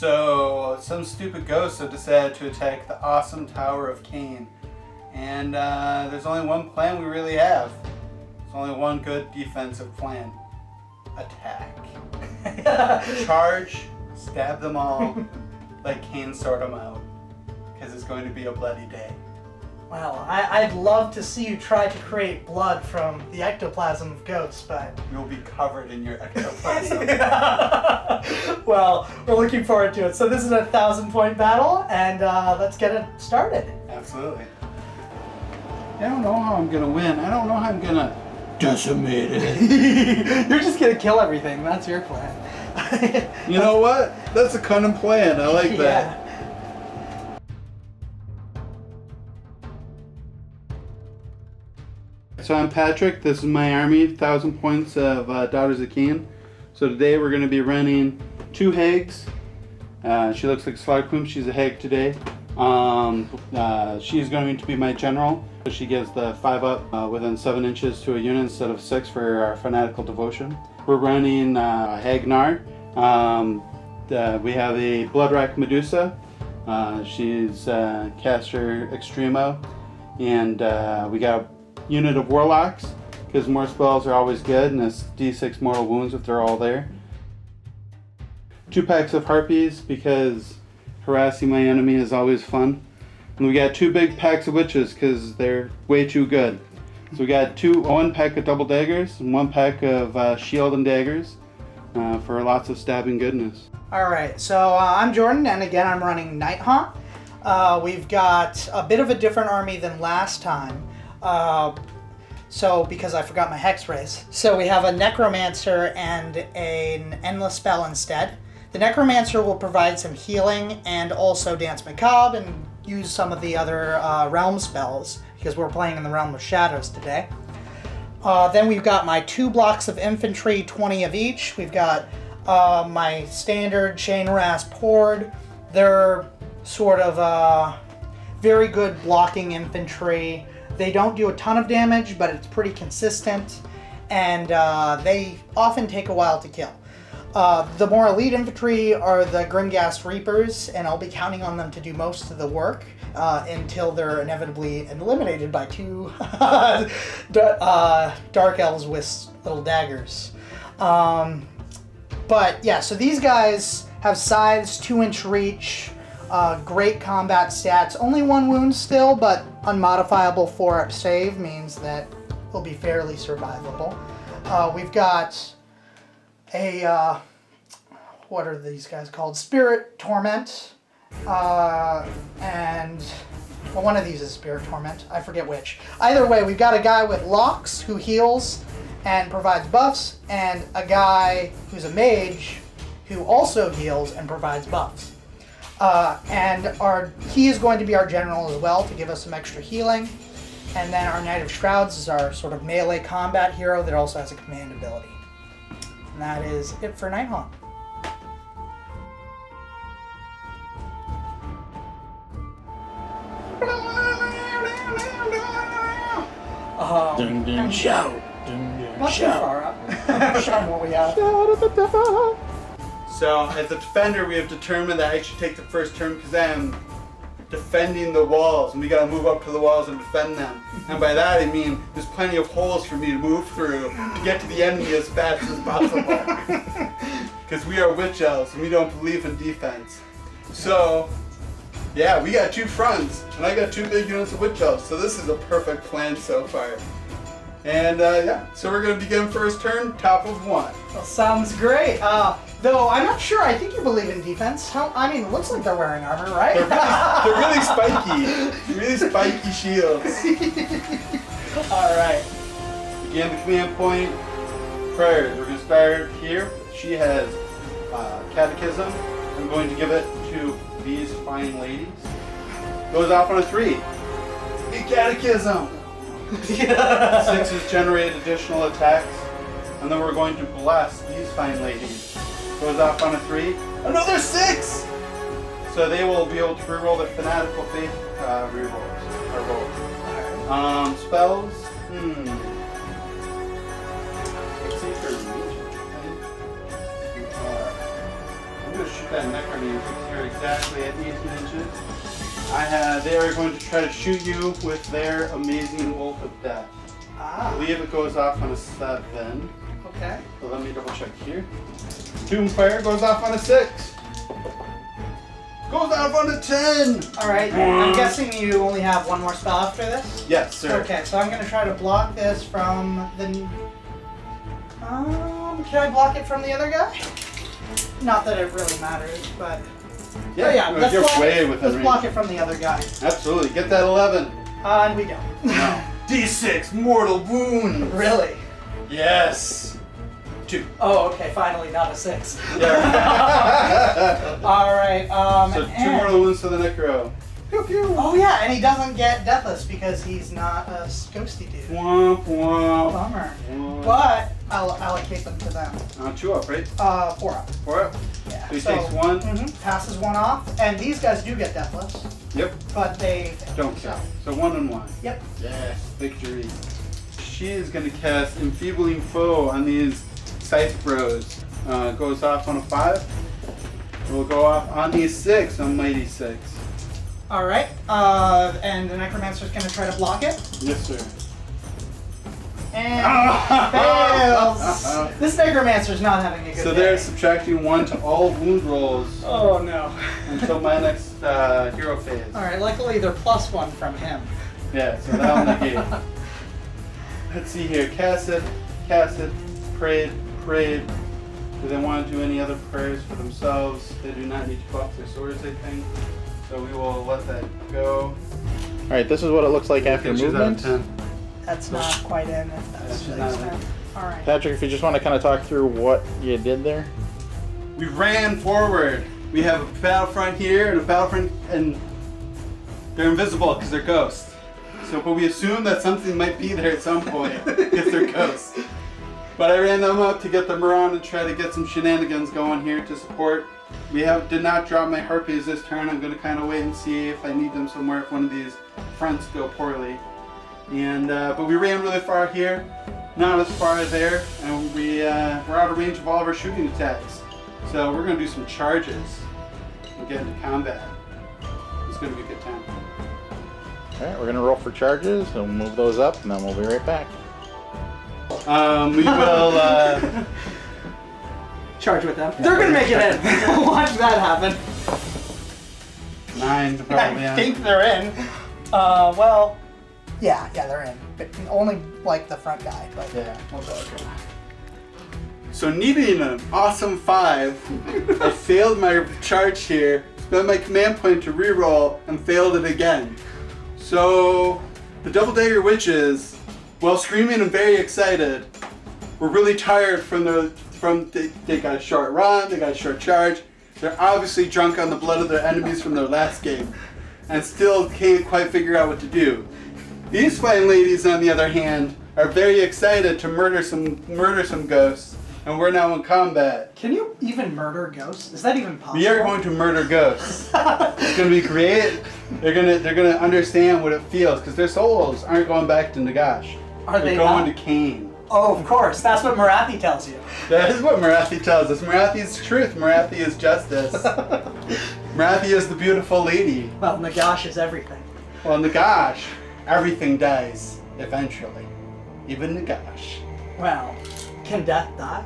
So some stupid ghosts have decided to attack the awesome Tower of Khaine. And there's only one plan we really have. There's only one good defensive plan. Attack. Charge, stab them all, let Khaine sort them out. Because it's going to be a bloody day. Well, I'd love to see you try to create blood from the ectoplasm of ghosts, but... You'll be covered in your ectoplasm. Well, we're looking forward to it. So this is a 1,000-point battle, and let's get it started. Absolutely. I don't know how I'm going to win. I don't know how I'm going to decimate it. You're just going to kill everything. That's your plan. You know what? That's a cunning plan. I like that. Yeah. So I'm Patrick, this is my army, 1,000 points of Daughters of Khaine. So today we're going to be running 2 hags. She looks like Slugpoom, she's a hag today. She's going to be my general. She gives the 5-up within 7 inches to a unit instead of 6 for our fanatical devotion. We're running Hag Nar. We have a Bloodrack Medusa. She's caster Extremo. And we got a unit of Warlocks, because more spells are always good, and it's D6 mortal wounds if they're all there. 2 packs of Harpies, because harassing my enemy is always fun. And we got 2 big packs of Witches, because they're way too good. So we got 1 pack of Double Daggers, and 1 pack of Shield and Daggers, for lots of stabbing goodness. Alright, so I'm Jordan, and again I'm running Nighthaunt. We've got a bit of a different army than last time. Because I forgot my hex race. So we have a Necromancer and an Endless Spell instead. The Necromancer will provide some healing and also Dance Macabre and use some of the other realm spells because we're playing in the Realm of Shadows today. Then we've got my 2 blocks of infantry, 20 of each. We've got my standard Chain Rasp Horde. They're sort of very good blocking infantry. They don't do a ton of damage, but it's pretty consistent, and they often take a while to kill. The more elite infantry are the Grimghast Reapers, and I'll be counting on them to do most of the work until they're inevitably eliminated by 2 Dark Elves with little daggers. But yeah, so these guys have scythes, 2-inch reach, great combat stats, only 1 wound still, but unmodifiable 4-up save means that will be fairly survivable. We've got a, what are these guys called? Spirit Torment, and well, one of these is Spirit Torment, I forget which. Either way, we've got a guy with locks who heals and provides buffs, and a guy who's a mage who also heals and provides buffs. He is going to be our general as well to give us some extra healing. And then our Knight of Shrouds is our sort of melee combat hero that also has a command ability. And that is it for Nighthaunt. Ding ding shout. Ding ding Not too far up. Show 'em what we have. So, as a defender, we have determined that I should take the first turn because I am defending the walls, and we gotta move up to the walls and defend them. And by that I mean there's plenty of holes for me to move through to get to the enemy as fast as possible. Because we are witch elves and we don't believe in defense. So, yeah, we got 2 fronts, and I got 2 big units of witch elves, so this is a perfect plan so far. And yeah, so we're gonna begin first turn, top of 1. Well, sounds great. Though I'm not sure. I think you believe in defense. I mean, it looks like they're wearing armor, right? They're really spiky. Really spiky shields. All right. Begin the command point. Prayers. We're gonna start here. She has catechism. I'm going to give it to these fine ladies. Goes off on a 3. A catechism. 6 generate additional attacks, and then we're going to bless these fine ladies. Goes off on a 3. Another 6! So they will be able to reroll their fanatical faith rerolls. Rolls. Spells. Let's see for I'm gonna shoot that necromancer because you're exactly at 18 inches. They are going to try to shoot you with their amazing Wolf of Death. I believe it goes off on a 7. Okay. So let me double check here. Doomfire goes off on a 6. Goes off on a 10! Alright, I'm guessing you only have one more spell after this? Yes, sir. Okay, so I'm going to try to block this from the... can I block it from the other guy? Not that it really matters, but... Yeah, let's block it from the other guy. Absolutely. Get that 11. And we don't. No. D6 mortal wound. Really? Yes. 2. Oh, okay. Finally, not a 6. Yeah. All right. So 2 mortal wounds to the necro. Pew, pew. Oh yeah, and he doesn't get deathless because he's not a ghosty dude. Womp womp. Bummer. But I'll allocate them to them. 2 up, right? 4 up. 4 up. Yeah. So he takes 1. Passes 1 off, and these guys do get deathless. Yep. But they don't kill. So 1 and 1. Yep. Yes. Victory. She is going to cast Enfeebling Foe on these Scythe Bros. Goes off on a 5. It will go off on a 6, on Mighty 6. Alright, and the Necromancer's going to try to block it. Yes, sir. And fails! This Necromancer's not having a good day. So they're subtracting 1 to all wound rolls. Oh no. Until my next hero phase. Alright, luckily they're +1 from him. Yeah, so that'll negate. Let's see here. Cast it, prayed. Do they want to do any other prayers for themselves? They do not need to buff their swords, I think. So we will let that go. Alright, this is what it looks like after movement. That's not quite in. If that's Alright. Patrick, if you just want to kind of talk through what you did there. We ran forward. We have a battlefront here and a battlefront, and they're invisible because they're ghosts. So, but we assume that something might be there at some point because they're ghosts. But I ran them up to get them around and try to get some shenanigans going here to support. Did not drop my harpies this turn. I'm going to kind of wait and see if I need them somewhere if one of these fronts go poorly. And but we ran really far here, not as far as there, and we're out of range of all of our shooting attacks. So we're going to do some charges and get into combat. It's going to be a good time. Alright, we're going to roll for charges, and we'll move those up, and then we'll be right back. We will charge with them. They're gonna make it in. Watch that happen. 9 probably. I think they're in. Well, yeah, they're in, but only like the front guy. But yeah, we'll go. So needing an awesome 5, I failed my charge here. Spent my command point to reroll and failed it again. So the Double Dagger Witches, while screaming and very excited, were really tired they got a short run, they got a short charge. They're obviously drunk on the blood of their enemies from their last game and still can't quite figure out what to do. These fine ladies, on the other hand, are very excited to murder some ghosts, and we're now in combat. Can you even murder ghosts? Is that even possible? We are going to murder ghosts. It's going to be great. They're gonna understand what it feels because their souls aren't going back to Nagash. They're going to Khaine. Oh, of course. That's what Marathi tells you. That is what Marathi tells us. Marathi is truth. Marathi is justice. Marathi is the beautiful lady. Well, Nagash is everything. Well, Nagash, everything dies eventually. Even Nagash. Well, can death die?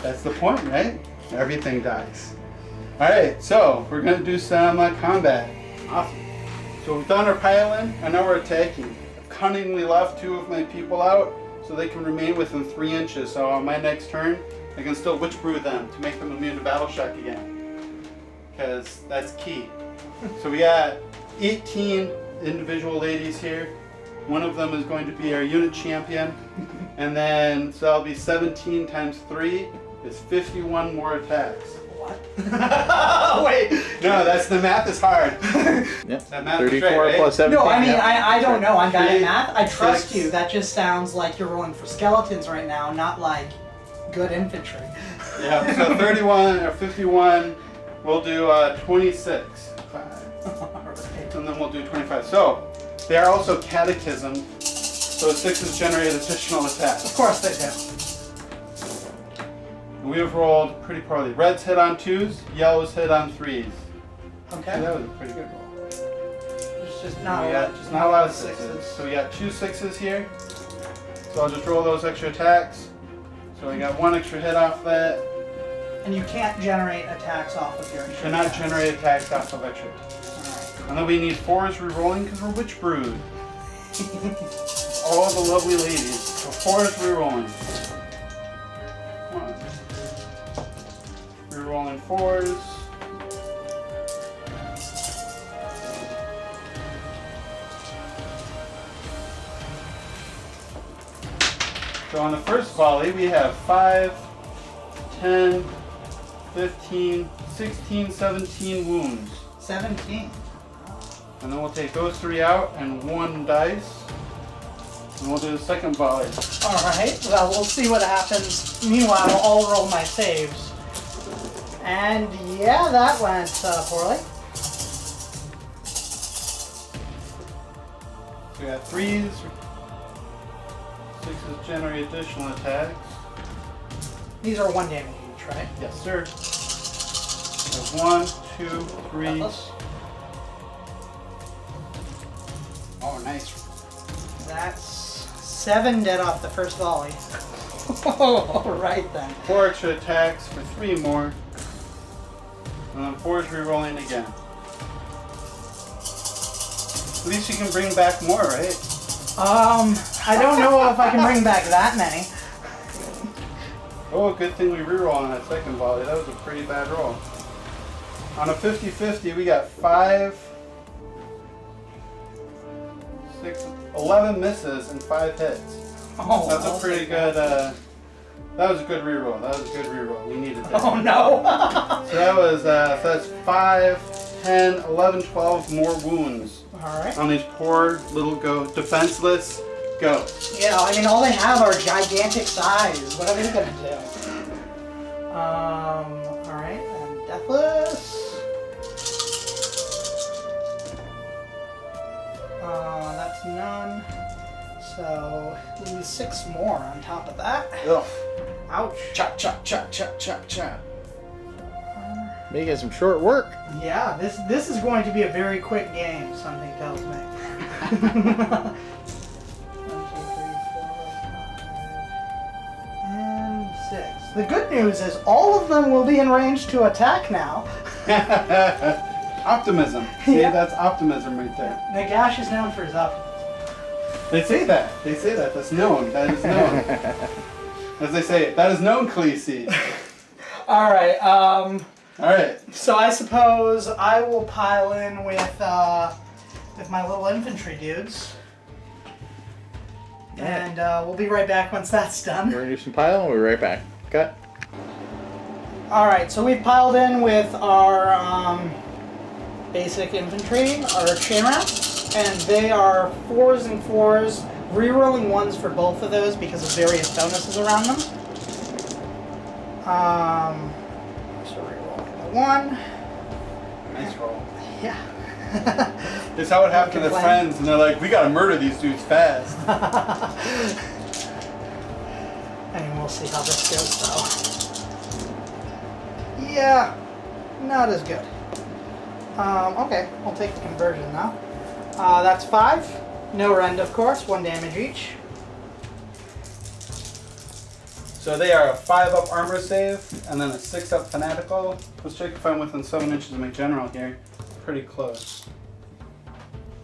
That's the point, right? Everything dies. Alright, so we're going to do some combat. Awesome. So we've done our piling, and now we're attacking. I've cunningly left 2 of my people out so they can remain within 3 inches. So on my next turn, I can still Witch Brew them to make them immune to Battle Shock again. Because that's key. So we got 18 individual ladies here. One of them is going to be our unit champion. And then, so that'll be 17 times 3 is 51 more attacks. What? Wait. No, the math is hard. Yep. That math 34 is right, plus 17. No, I mean, I don't know. I'm bad at 3, math. I trust 6. you. That just sounds like you're rolling for skeletons right now, not like good infantry. Yeah, so 31 or 51, we'll do 26. 5. And then we'll do 25. So, they are also catechism. So 6s generate additional attacks. Of course they do. we have rolled pretty poorly. Reds hit on 2s, yellows hit on 3s. Okay. So that was a pretty good roll. There's just not a lot of 6s. So we got 2 6s here. So I'll just roll those extra attacks. So I got 1 extra hit off that. And you can't generate attacks off of your. You cannot generate attacks off of extra. Alright. And then we need 4s rerolling because we're Witch Brood. All the lovely ladies. So 4s rerolling. 1. Rerolling 4s. So on the first volley, we have 5, 10, 15, 16, 17 wounds. 17. And then we'll take those 3 out and 1 dice. And we'll do the second volley. Alright, well, we'll see what happens. Meanwhile, I'll roll my saves. And yeah, that went poorly. So we got 3s. 6s generate additional attacks. These are 1 damage each, right? Yes, sir. So 1, 2, 3. Oh, nice. That's 7 dead off the first volley. Alright then. 4 extra attacks for 3 more. And then 4 is rerolling again. At least you can bring back more, right? I don't know if I can bring back that many. Oh, good thing we reroll on that second volley. That was a pretty bad roll. On a 50-50, we got 5, 6, 11 misses and 5 hits. Oh, That's a pretty good, that was a good reroll. That was a good reroll. We needed that. Oh no! So that was, so that's 5, 10, 11, 12 more wounds. Alright. On these poor little defenseless goats. Yeah, I mean, all they have are gigantic size. What are they gonna do? Alright, and Deathless. That's none. So, lose 6 more on top of that. Ugh. Ouch. Chop, chop, chop, chop, chop, chop. Making some short work. Yeah, this is going to be a very quick game, something tells me. 1, 2, 3, 4, 5, and 6. The good news is all of them will be in range to attack now. Optimism. See, Yeah. that's optimism right there. Nagash is known for his optimism. They say that. They say that. That's known. That is known. As they say, that is known, Khaleesi. Alright, Alright. so I suppose I will pile in with my little infantry dudes. And we'll be right back once that's done. We're gonna do some piling. We'll be right back. Cut. Alright, so we've piled in with our basic infantry, our chain wraps, and they are 4s and 4s, rerolling 1s for both of those because of various bonuses around them. So rerolling the 1. Nice roll. Yeah. It's how it happened to their friends, and they're like, we gotta murder these dudes fast. And we'll see how this goes though. Yeah, not as good. Okay, I'll take the conversion now. That's 5. No rend, of course, 1 damage each. So they are a 5-up armor save, and then a 6-up fanatical. Let's check if I'm within 7 inches of my general here. Pretty close.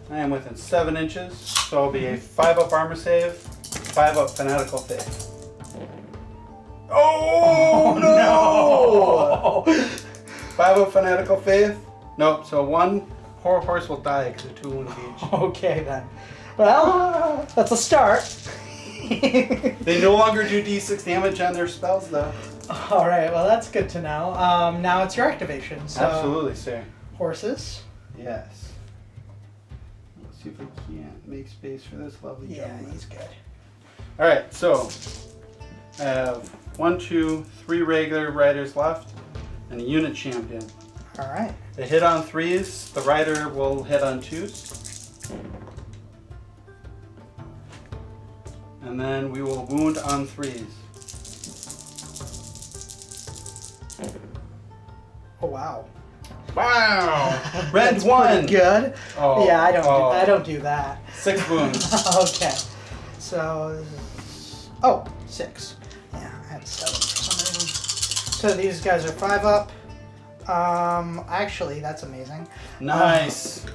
I am within 7 inches, so I'll be a 5-up armor save, 5-up fanatical save. Oh, no! 5-up fanatical faith. Nope, so 1 horse will die because they're 2 wounds each. Okay then. Well, that's a start. They no longer do d6 damage on their spells though. Alright, well that's good to know. Now it's your activation. So Absolutely, sir. horses. Yes. Let's see if we can make space for this lovely Yeah, gentleman. he's good. Alright, so I have 1, 2, 3 regular riders left and a unit champion. Alright. They hit on 3s, the rider will hit on 2s. And then we will wound on 3s. Oh wow. Wow! Red That's one! pretty good. Oh, Yeah, I oh. don't do that. 6 wounds. Okay. So, oh, 6. Yeah, I had 7 for some reason. So these guys are 5 up. Actually, that's amazing. Nice.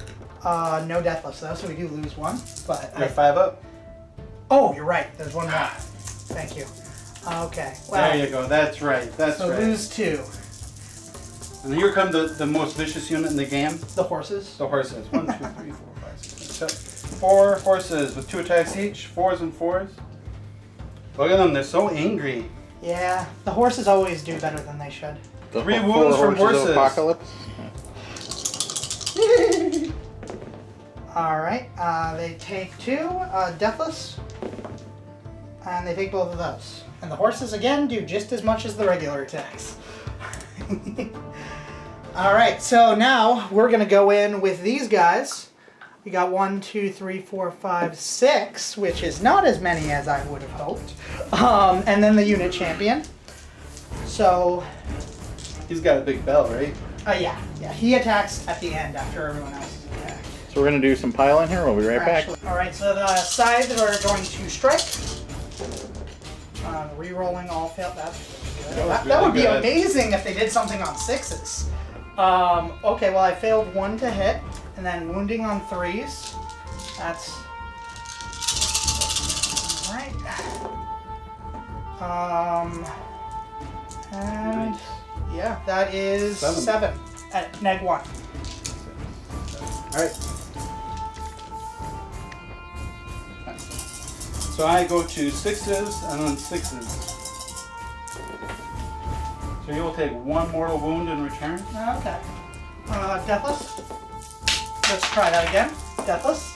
No deathless though, so we do lose 1. But You're 5 up? Oh, you're right. There's 1 more. Thank you. Okay. Well, There you go. That's right. That's so right. lose 2. And here come the most vicious unit in the game. The horses. The horses. 1, 2, 3, 4, 5, 6, 7, 4 horses with 2 attacks each. 4s and 4s. Look at them. They're so angry. Yeah, the horses always do better than they should. The 3 4 wounds from horses horses. of apocalypse. All right. They take 2 deathless, and they take both of those. And the horses again do just as much as the regular attacks. All right. So now we're gonna go in with these guys. We got 1, 2, 3, 4, 5, 6, which is not as many as I would have hoped. And then the unit champion. So, He's got a big bell, right? yeah, he attacks at the end after everyone else is attacked. So we're gonna do some piling here. We'll be right back. All right, so the side that are going to strike. Re-rolling all failed. That's good. That would be good. amazing if they did something on 6s. Okay, well I failed 1 to hit, and then wounding on 3s. That's all right. And yeah, that is 7 at neg 1. All right. So I go to 6s and then 6s. So you will take 1 mortal wound in return. Okay. Deathless. Let's try that again. Deathless.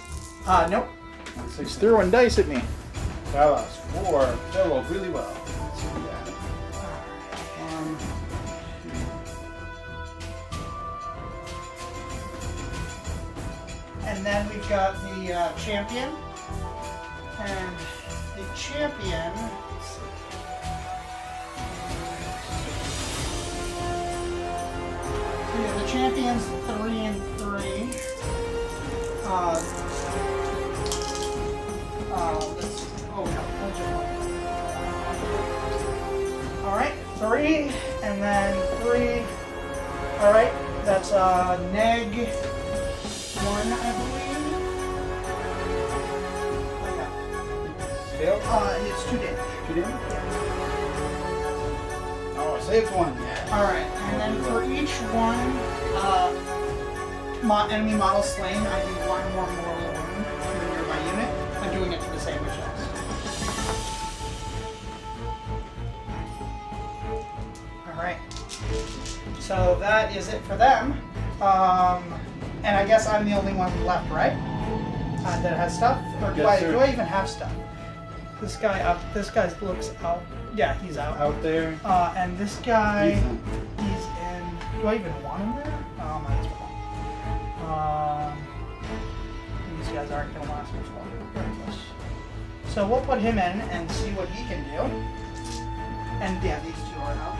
Nope. And He's 6s. throwing dice at me. That was 4. That rolled really well. Let's see what we got. 1, 2. And then we've got the champion. And the champion. Yeah, the champion's 3 and 3. Alright, 3, and then 3. Alright, that's neg 1, I believe. Failed? It's 2 damage. 2 damage? Oh, I saved 1. Alright, and then for each one enemy model slain, I do 1 more mortal wound to a nearby unit. I'm doing it to the sandwich house. Alright. So that is it for them. And I guess I'm the only one left, right? That has stuff? Or do, Yes, do sir. I even have stuff? This guy looks out. Yeah, he's out. Out there. And this guy, Ethan. he's in. Do I even want him there? Oh, might as well. These guys aren't going to last much longer, regardless. So we'll put him in and see what he can do. And yeah, these 2 are out.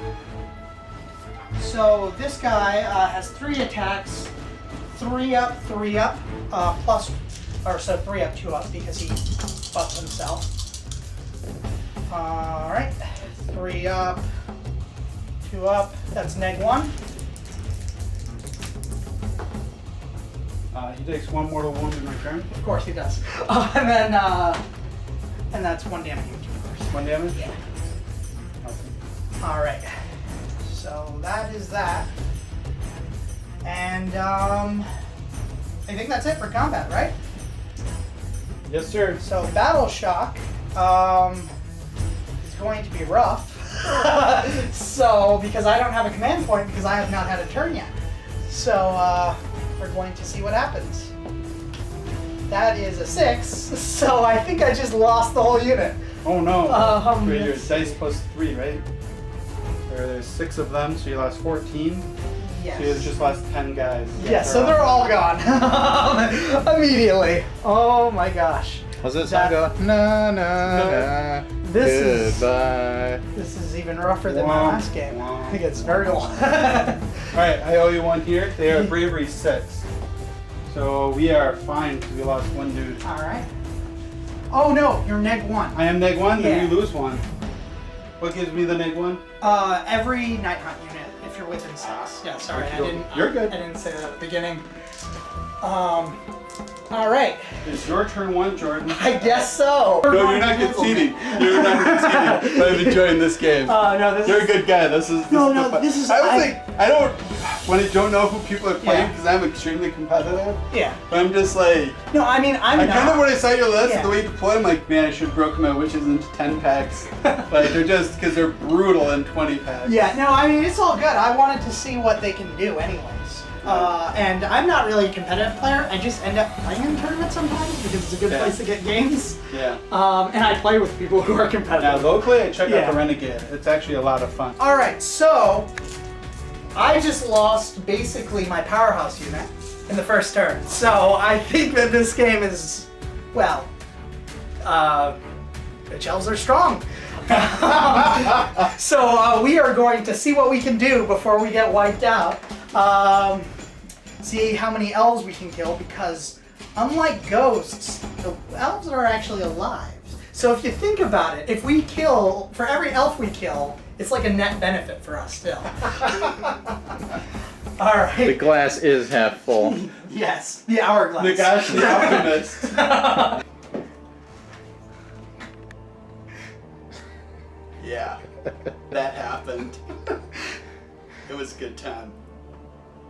So this guy has 3 attacks, 3 up, 3 up, plus, or so 3 up, 2 up because he buffed himself. Alright, 3 up, 2 up, that's neg 1. He takes 1 mortal wound in return. Of course he does. And that's 1 damage each, of course. 1 damage? Yeah. Okay. Alright, so that is that. And I think that's it for combat, right? Yes, sir. So Battle Shock is going to be rough. So, because I don't have a command point because I have not had a turn yet. So we're going to see what happens. That is a 6, so I think I just lost the whole unit. Oh no. Wait, your Yes. dice plus 3, right? There's 6 of them, so you lost 14. Yes. So you just lost 10 guys. Yes, so they're all gone. Immediately. Oh my gosh. How's that song go? Na na na Goodbye. This is even rougher than my last game. I think it's very long. Alright, I owe you one here. They are bravery 6. So we are fine because we lost one dude. Alright. Oh no, you're neg 1. I am neg 1, then Yeah. we lose 1. What gives me the neg 1? Every Nighthaunt unit, if you're within 6. Yeah, sorry, I didn't. You're good. I didn't say that at the beginning. Alright. It's your turn 1, Jordan. I guess so. No, you're not conceding. You're not conceding. I'm enjoying this game. No, this You're is... a good guy. This is this is... I was like, I don't, when I don't know who people are playing Yeah. because I'm extremely competitive. Yeah. But I'm just like, No, I mean, I'm I not. kind of, when I saw your list, Yeah. the way you play, I'm like, man, I should have broken my witches into 10 packs. Like, they're just, because they're brutal in 20 packs. Yeah, no, I mean, it's all good. I wanted to see what they can do anyways. And I'm not really a competitive player. I just end up playing in tournaments sometimes because it's a good place to get games. Yeah. And I play with people who are Now, competitive. locally, I check Yeah. out the Renegade. It's actually a lot of fun. Alright, so I just lost basically my powerhouse unit in the first turn. So I think that this game is, well, the elves are strong. So we are going to see what we can do before we get wiped out. See how many elves we can kill, because unlike ghosts, the elves are actually alive. So if you think about it, if we kill, for every elf we kill, it's like a net benefit for us still. Alright. The glass is half full. Yes, the hourglass. The gosh, the optimist. Yeah, that happened. It was a good time.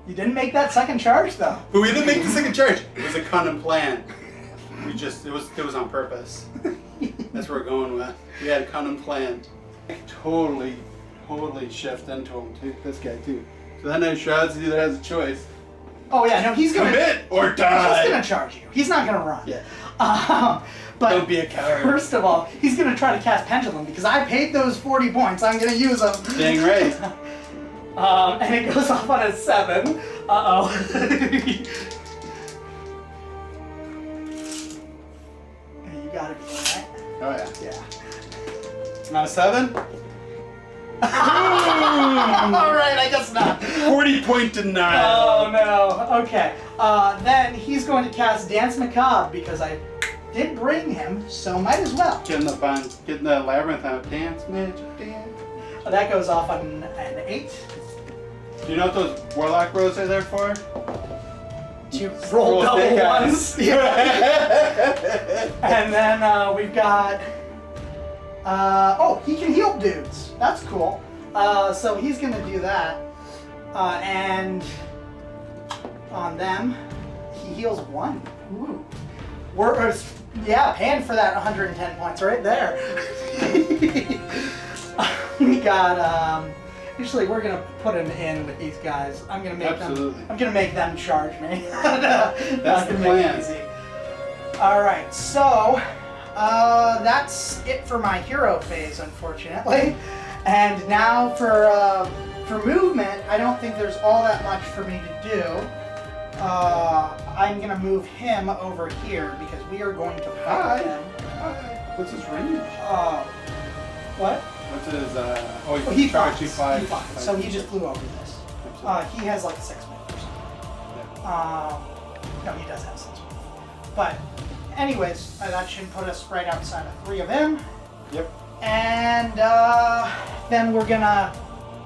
You didn't make that second charge though. But we didn't make the second charge. It was a cunning plan. We just, it was on purpose. That's what we're going with. We had a cunning plan. Totally shift into him too. This guy too. So that Knight of Shrouds either has a choice. Oh yeah, no, he's gonna Commit or die. He's gonna charge you. He's not gonna run. Yeah. But Don't be a coward. First of all, he's gonna try to cast Pendulum because I paid those 40 points. I'm gonna use them. Dang right. And it goes off on a 7. Uh-oh. You gotta be right. Oh yeah. Yeah. Not a 7? Alright, I guess not. 40-point denial. Oh no. Okay. Then he's going to cast Dance Macabre because I did bring him, so might as well. Getting the labyrinth out. Dance, magic, dance. That goes off on an 8. Do you know what those warlock rows are there for? To roll double big ones. eyes. Yeah. And then we've got. Oh, he can heal dudes. That's cool. So he's gonna do that. And on them, he heals 1. Ooh. Yeah, paying for that 110 points right there. We got. Actually, we're gonna put him in with these guys. I'm gonna make Absolutely. them. I'm gonna make them charge me. That's the plan. All right, so that's it for my hero phase, unfortunately. And now for movement, I don't think there's all that much for me to do. I'm gonna move him over here because we are going to fight him. What's his range? What? What's his, Oh, he charged you flies. 5. He flies. So he just flew over this. He has like a 6 move or something. No, he does have 6 move. But anyways, that should put us right outside of 3 of him. Yep. And then we're gonna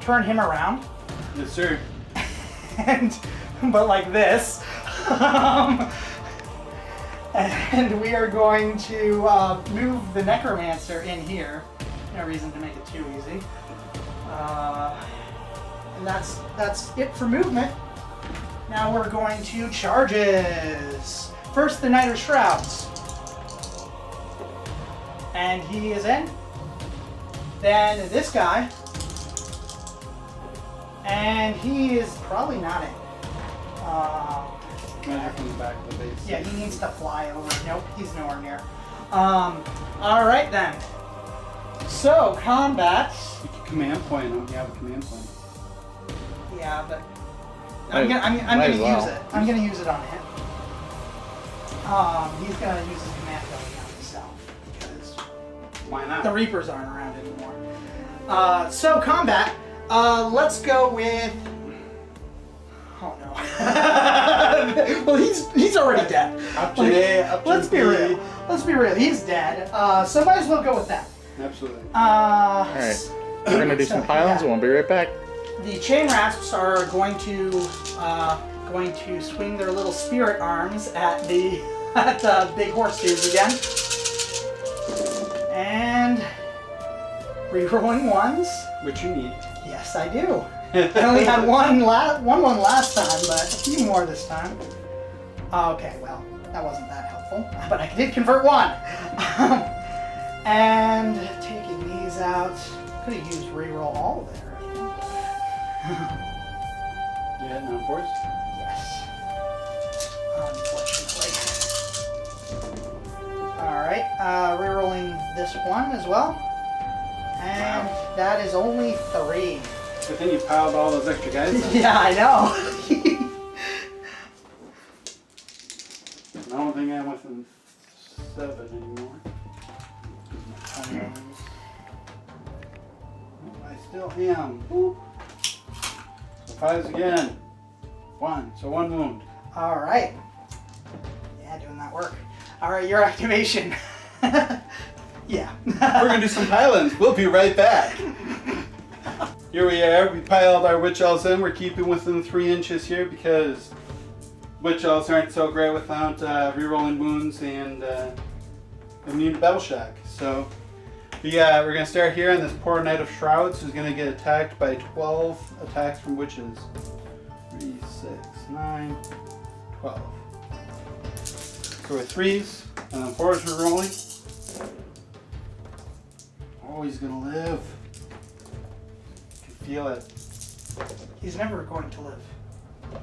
turn him around. Yes, sir. But like this. And we are going to move the Necromancer in here. No reason to make it too easy. And that's it for movement. Now we're going to charges. First, the Knight of Shrouds. And he is in. Then this guy. And he is probably not in. Magic from the back of the base. Yeah, he needs to fly over. Nope, he's nowhere near. Alright then. So, combat. You can command point him. You have a command point. Yeah, but I'm gonna use it. I'm gonna use it on him. He's gonna use his command ability on himself because Why not? The Reapers aren't around anymore. So combat. Let's go with. Oh no. Well, he's already dead. Let's be real. Let's be real. He's dead. So might as well go with that. Absolutely. All right. We're gonna do some pylons, and we'll be right back. The chain rasps are going to swing their little spirit arms at the big horse dudes again, and rerolling ones. Which you need. Yes, I do. I only had one last time, but a few more this time. Okay, well, that wasn't that helpful, but I did convert one. And taking these out, could have used reroll all there. You had no force? Yes. Unfortunately. Alright, rerolling this one as well. And that is only 3. Good thing you piled all those extra guys in. Yeah, I know. I don't think I'm within 7 anymore. I still am. Boop. So 5s again. 1. So 1 wound. Alright. Yeah, doing that work. Alright, your activation. Yeah. We're going to do some pylons. We'll be right back. Here we are. We piled our witch elves in. We're keeping within 3 inches here because witch elves aren't so great without rerolling wounds and immune to battle shock. So we're going to start here on this poor Knight of Shrouds who's going to get attacked by 12 attacks from witches. 3, 6, 9, 12. So we're 3s and then 4s we're rolling. Oh, he's going to live. Feel it. He's never going to live.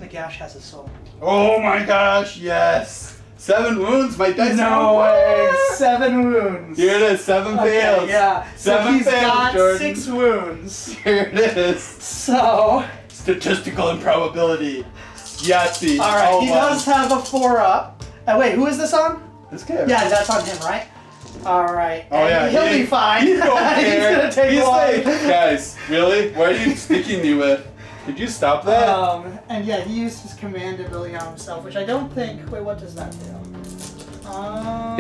The gash has a soul. Oh my gosh, yes! 7 wounds, my dice No way! 7 wounds. Here it is, 7 Okay, fails. yeah. So 7 he's fails, got Jordan. 6 wounds. Here it is. So. Statistical improbability. Yahtzee. Alright, he does have a 4-up. Wait, who is this on? This guy. Yeah, that's on him, right? Alright. Oh yeah, he'll be fine. He don't care. He's gonna take He's one. like, guys, really? What are you sticking me with? Did you stop that? And yeah, he used his command ability on himself, which I don't think. Wait, what does that do?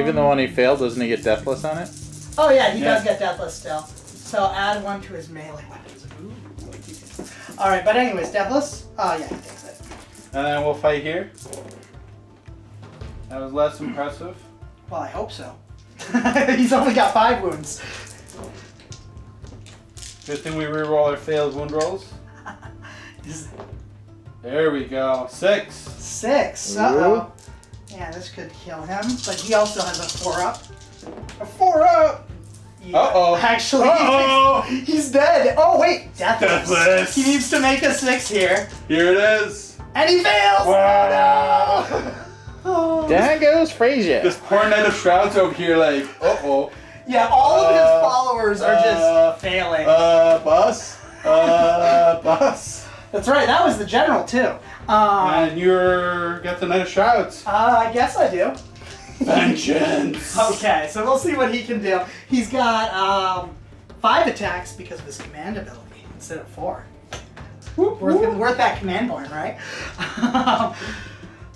Even the one he failed, doesn't he get deathless on it? Oh yeah, he does get deathless still. So add 1 to his melee weapons. Ooh. Alright, but anyways, deathless? Oh yeah, he takes it. And then we'll fight here. That was less impressive. Well, I hope so. He's only got 5 wounds. Good thing we reroll our failed wound rolls. There we go. 6. 6. Uh-oh. Yeah, this could kill him, but he also has a 4-up. A 4-up! Yeah. Uh-oh. Actually, he's dead. Oh, wait. Deathless. He needs to make a 6 here. Here it is. And he fails! Wow. Oh, no! Oh. There goes Frasier. This poor Knight of Shrouds over here like, uh-oh. Yeah, all of his followers are just failing. Boss? Boss? That's right, that was the general, too. And you're got the Knight of Shrouds. I guess I do. Vengeance! Okay, so we'll see what he can do. He's got 5 attacks because of his command ability instead of 4. Worth that command point, right?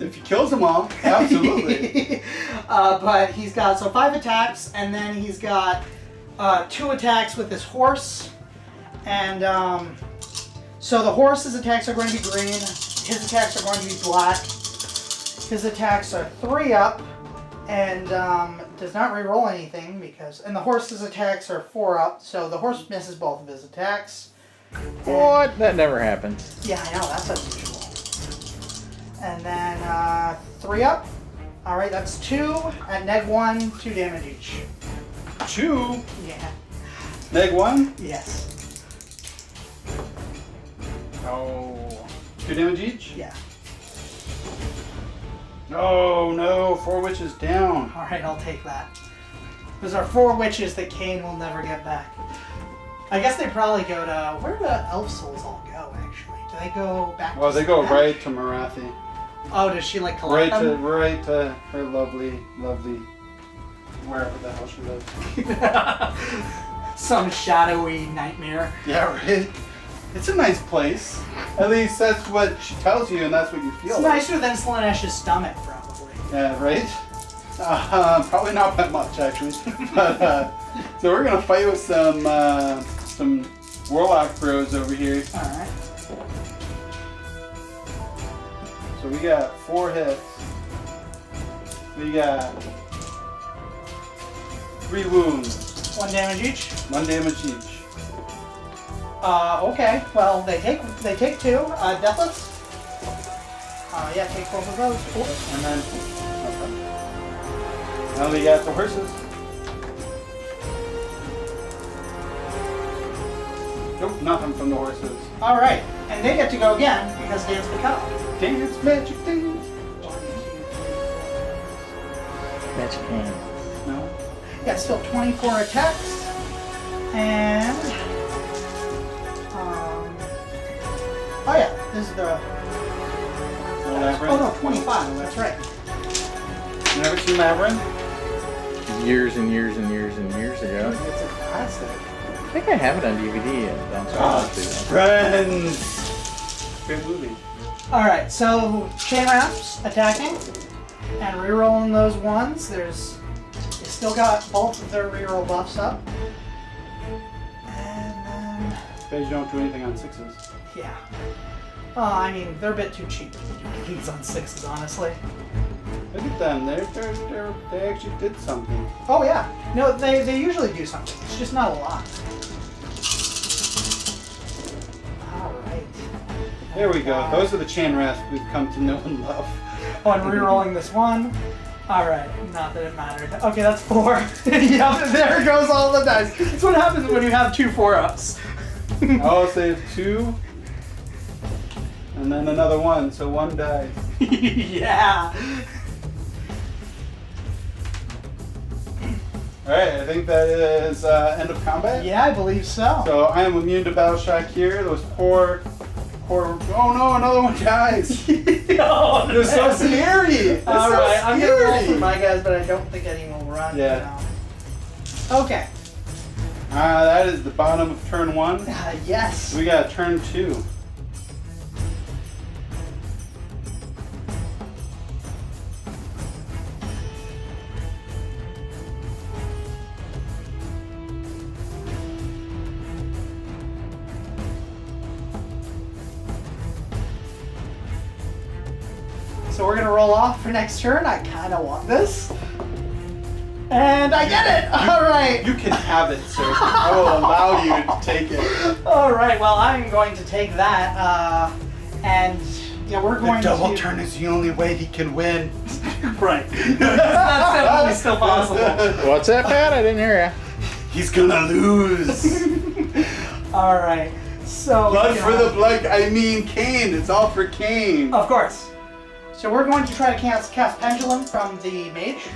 If he kills them all, absolutely. But he's got 5 attacks, and then he's got 2 attacks with his horse, and so the horse's attacks are going to be green. His attacks are going to be black. His attacks are 3-up, and does not reroll anything and the horse's attacks are 4-up. So the horse misses both of his attacks. What? That never happens. Yeah, I know, that's unusual. And then 3-up. Alright, that's 2 at -1, 2 damage each. 2? Yeah. -1? Yes. Oh. 2 damage each? Yeah. Oh no, 4 witches down. Alright, I'll take that. Those are 4 witches that Khaine will never get back. I guess they probably go to... Where do the elf souls all go, actually? Do they go back Well, to they go Scarab? right to Marathi. Oh, does she, like, collect them? Right to her lovely wherever the hell she lives. Some shadowy nightmare. Yeah, right? It's a nice place. At least that's what she tells you, and that's what you feel. It's like. nicer than Slanesh's stomach, probably. Yeah, right? Probably not that much, actually. But, so we're gonna fight with some Warlock bros over here. Alright. So we got 4 hits. We got 3 wounds. 1 damage each? 1 damage each. Okay. Well, they take 2. Deathless? Yeah, take both of those. Cool. And then, okay. Now we got the horses. Nope, nothing from the horses. Alright. And they get to go again because Dance Macabre. Dance, magic dance. Magic hand. No. Yeah, still 24 attacks. And... oh yeah, this is the... Oh no, 25, that's right. Never seen Labyrinth? Years and years and years and years ago. It's a classic. I think I have it on DVD downstairs. Friends! Great movie. Alright, so chain wraps, attacking, and rerolling those ones. You still got both of their reroll buffs up. And then... Because you don't do anything on 6s. yeah. I mean, they're a bit too cheap to do these on 6s, honestly. Look at them. They actually did something. Oh yeah. No, they usually do something. It's just not a lot. Alright. There we go. Those are the chain wraps we've come to know and love. Oh, and rerolling this one. Alright, not that it mattered. Okay, that's 4. Yep, there goes all the dice. That's what happens when you have 2 4-ups. I'll save 2. And then another 1, so 1 dies. Yeah. Alright, I think that is end of combat. Yeah, I believe so. So I am immune to battle shock here. Those poor... Oh no, another one dies. Oh, They're so scary. Alright, I'm gonna roll for scary. my guys, but I don't think any will run. Yeah. No. Okay. That is the bottom of turn 1. Yes. We got turn 2. So we're gonna roll off for next turn. I kinda want this. And I get it! Alright. You can have it, sir. I will allow you to take it. Alright, well I'm going to take that. And yeah, we're going The double to... turn is the only way he can win. Right. That's definitely still possible. What's that, Pat? I didn't hear ya. He's gonna lose. Alright. So Blood for the blood. I mean, Khaine. It's all for Khaine. Of course. So we're going to try to cast Pendulum from the mage.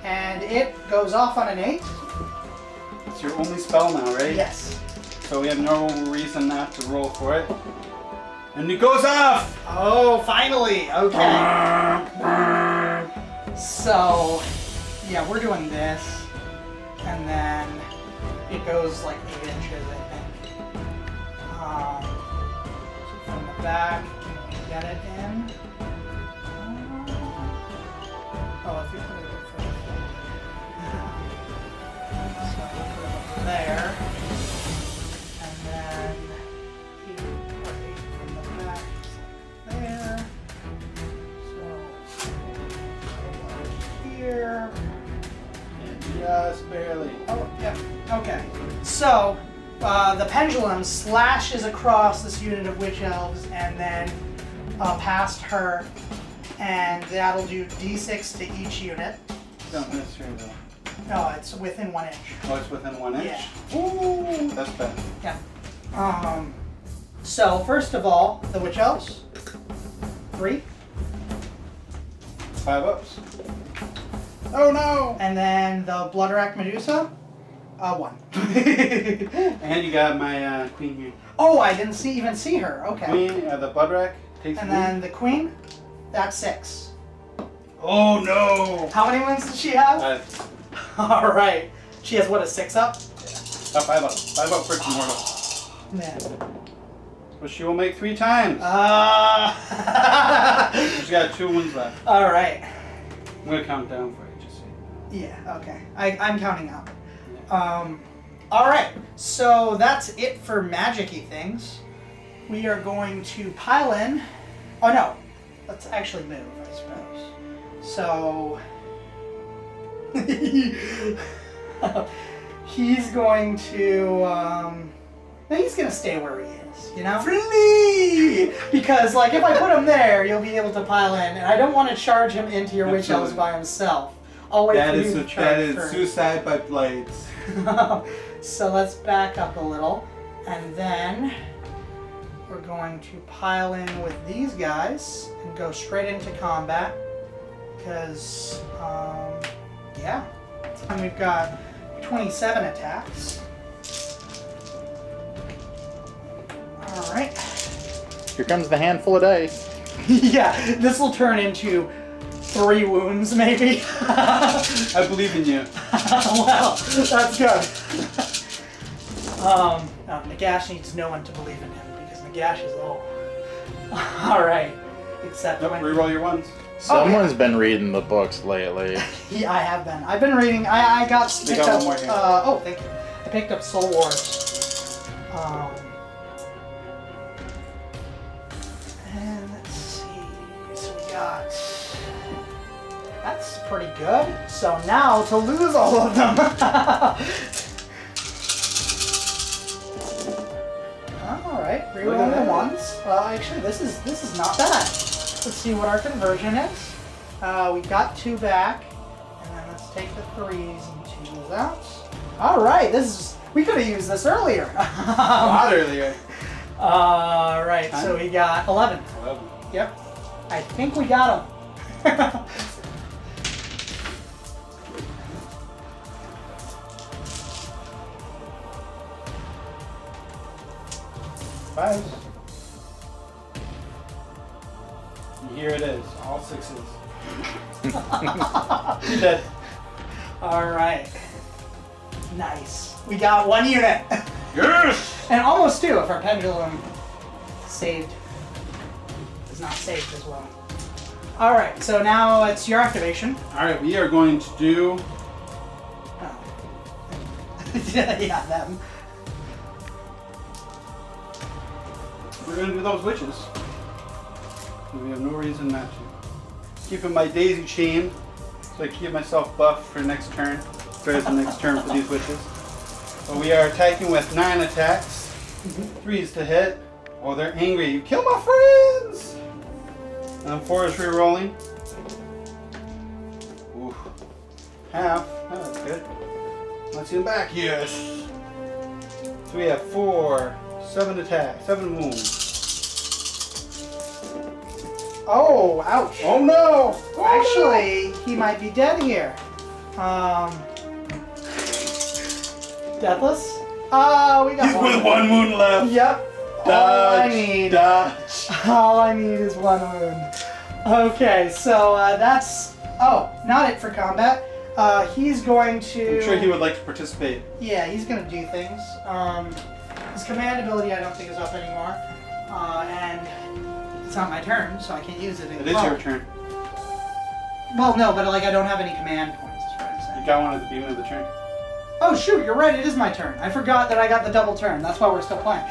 And it goes off on an 8. It's your only spell now, right? Yes. So we have no reason not to roll for it. And it goes off! Oh, finally! Okay. So, yeah, we're doing this. And then it goes like 8 inches, I think. So from the back, can we get it in? Oh, if you put it a bit further forward. So we'll put it over there. And then you put it from the back, like there. So over here. And just barely. Oh, yeah. Okay. So the pendulum slashes across this unit of witch elves and then past her. And that'll do d6 to each unit. Don't miss her though. No, it's within 1 inch. Oh, it's within 1 inch? Yeah. Ooh, that's bad. Yeah. So first of all, the witch elves. 3. 5 ups. Oh no! And then the Bloodwrack Medusa. 1. And you got my queen here. Oh, I didn't even see her. Okay. Queen, the blood rack takes And one. then the queen. That's 6. Oh no! How many wins does she have? All right. She has what, a 6 up? Yeah. 5 up. 5 up for immortal. Man. But she will make 3 times. She's got 2 wounds left. All right. I'm gonna count down for you, just so you know. Yeah. Okay. I'm counting up. All right. So that's it for magic-y things. We are going to pile in. Oh no. Let's actually move, I suppose. So. He's going to, he's going to stay where he is, you know? Friendly! Because, like, if I put him there, you'll be able to pile in, and I don't want to charge him into your witch elves by himself. I'll wait for you to charge That is first. suicide by blades. So let's back up a little, and then we're going to pile in with these guys and go straight into combat, because, yeah. And we've got 27 attacks. Alright. Here comes the handful of dice. Yeah, this will turn into 3 wounds, maybe. I believe in you. Well, that's good. Nagash needs no one to believe in him, because Nagash is all. Alright. Except Nope, when... reroll your ones. Someone's been reading the books lately. Yeah, I have been. I've been reading. I got picked got up. one more here. Oh, thank you. I picked up Soul Wars. And let's see. So we got. That's pretty good. So now to lose all of them. All right, reroll the ones. Actually, this is not bad. Let's see what our conversion is. We got 2 back, and then let's take the 3s and 2s out. All right, we could have used this earlier. A lot earlier. All right, so we got 11. 11. Yep, I think we got them. Fives. Here it is, all 6s. You're dead. All right, nice. We got 1 unit. Yes! And almost 2 if our pendulum saved. Is not saved as well. All right, so now it's your activation. All right, we are going to do. Oh. Yeah, them. We're going to do those witches. We have no reason not to. Keeping my daisy chain so I keep myself buffed for next turn. There's the next turn for these witches. So we are attacking with 9 attacks. 3s to hit. Oh, they're angry. You killed my friends! And 4 is re-rolling. Ooh. Half. Oh, that's good. Let's see them back. Yes! So we have 4, 7 attacks, 7 wounds. Oh, ouch. Oh no! Oh, Actually, he might be dead here. Deathless? Oh, we got He's with 1 wound left. Yep. Dodge. All I need is 1 wound. Okay, so that's... Oh, not it for combat. He's going to... I'm sure he would like to participate. Yeah, he's going to do things. His command ability I don't think is up anymore. And it's not my turn, so I can't use it. It is your turn. Well, no, but like I don't have any command points, is what I'm saying. You got one at the beginning of the turn. Oh shoot, you're right, it is my turn. I forgot that I got the double turn. That's why we're still playing.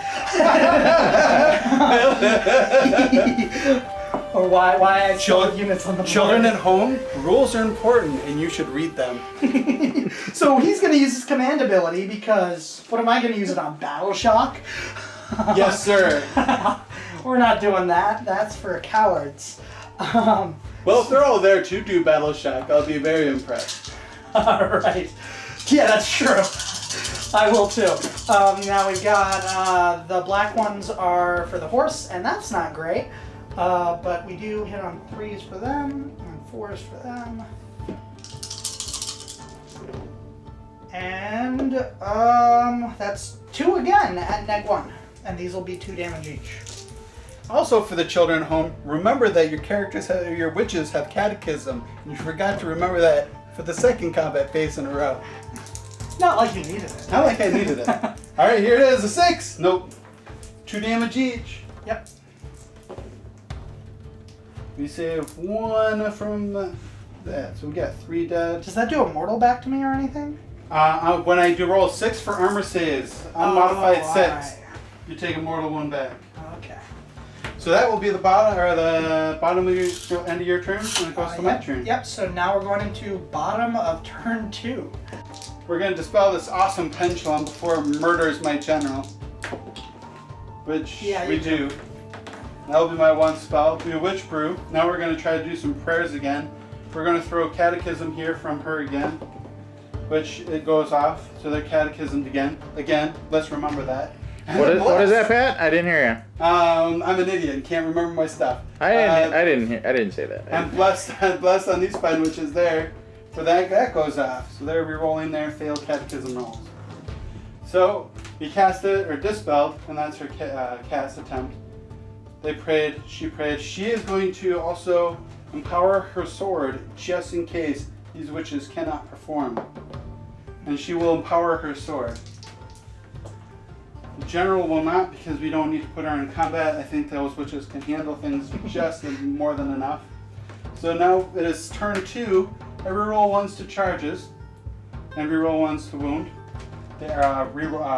Or why I still units on the board. Children at home, rules are important and you should read them. So he's going to use his command ability because, what am I going to use it on? Battle Shock? Yes, sir. We're not doing that. That's for cowards. Well, if they're all there to do Battle Shock, I'll be very impressed. Alright. Yeah, that's true. I will too. Now we've got the black ones are for the horse, and that's not great. But we do hit on 3s for them, and 4s for them. And that's 2 again at -1. And these will be 2 damage each. Also, for the children at home, remember that your characters, your witches have catechism. And you forgot to remember that for the second combat phase in a row. Not like you needed it. Not like I needed it. Alright, here it is, a 6. Nope. 2 damage each. Yep. We save 1 from that, so we got 3 dead. Does that do a mortal back to me or anything? When I do roll 6 for armor saves, unmodified 6, alright. you take a mortal 1 back. Okay. So that will be the bottom of your end of your turn, and it goes to my turn. Yep. So now we're going into bottom of turn 2. We're going to dispel this awesome pendulum before it murders my general, which we do. That'll be my 1 spell. We Witch Brew. Now we're going to try to do some prayers again. We're going to throw Catechism here from her again, which it goes off. So they're catechismed again. Again, let's remember that. What is that, Pat? I didn't hear you. I'm an idiot and can't remember my stuff. I didn't say that. And blessed on these fine witches there. For that goes off. So they're re-rolling their failed catechism rolls. So we cast it or dispelled, and that's her cast attempt. They prayed. She prayed. She is going to also empower her sword just in case these witches cannot perform, and she will empower her sword. The general will not, because we don't need to put her in combat. I think those witches can handle things just more than enough. So now it is turn 2. I reroll 1s to charges, and reroll 1s to wound. They are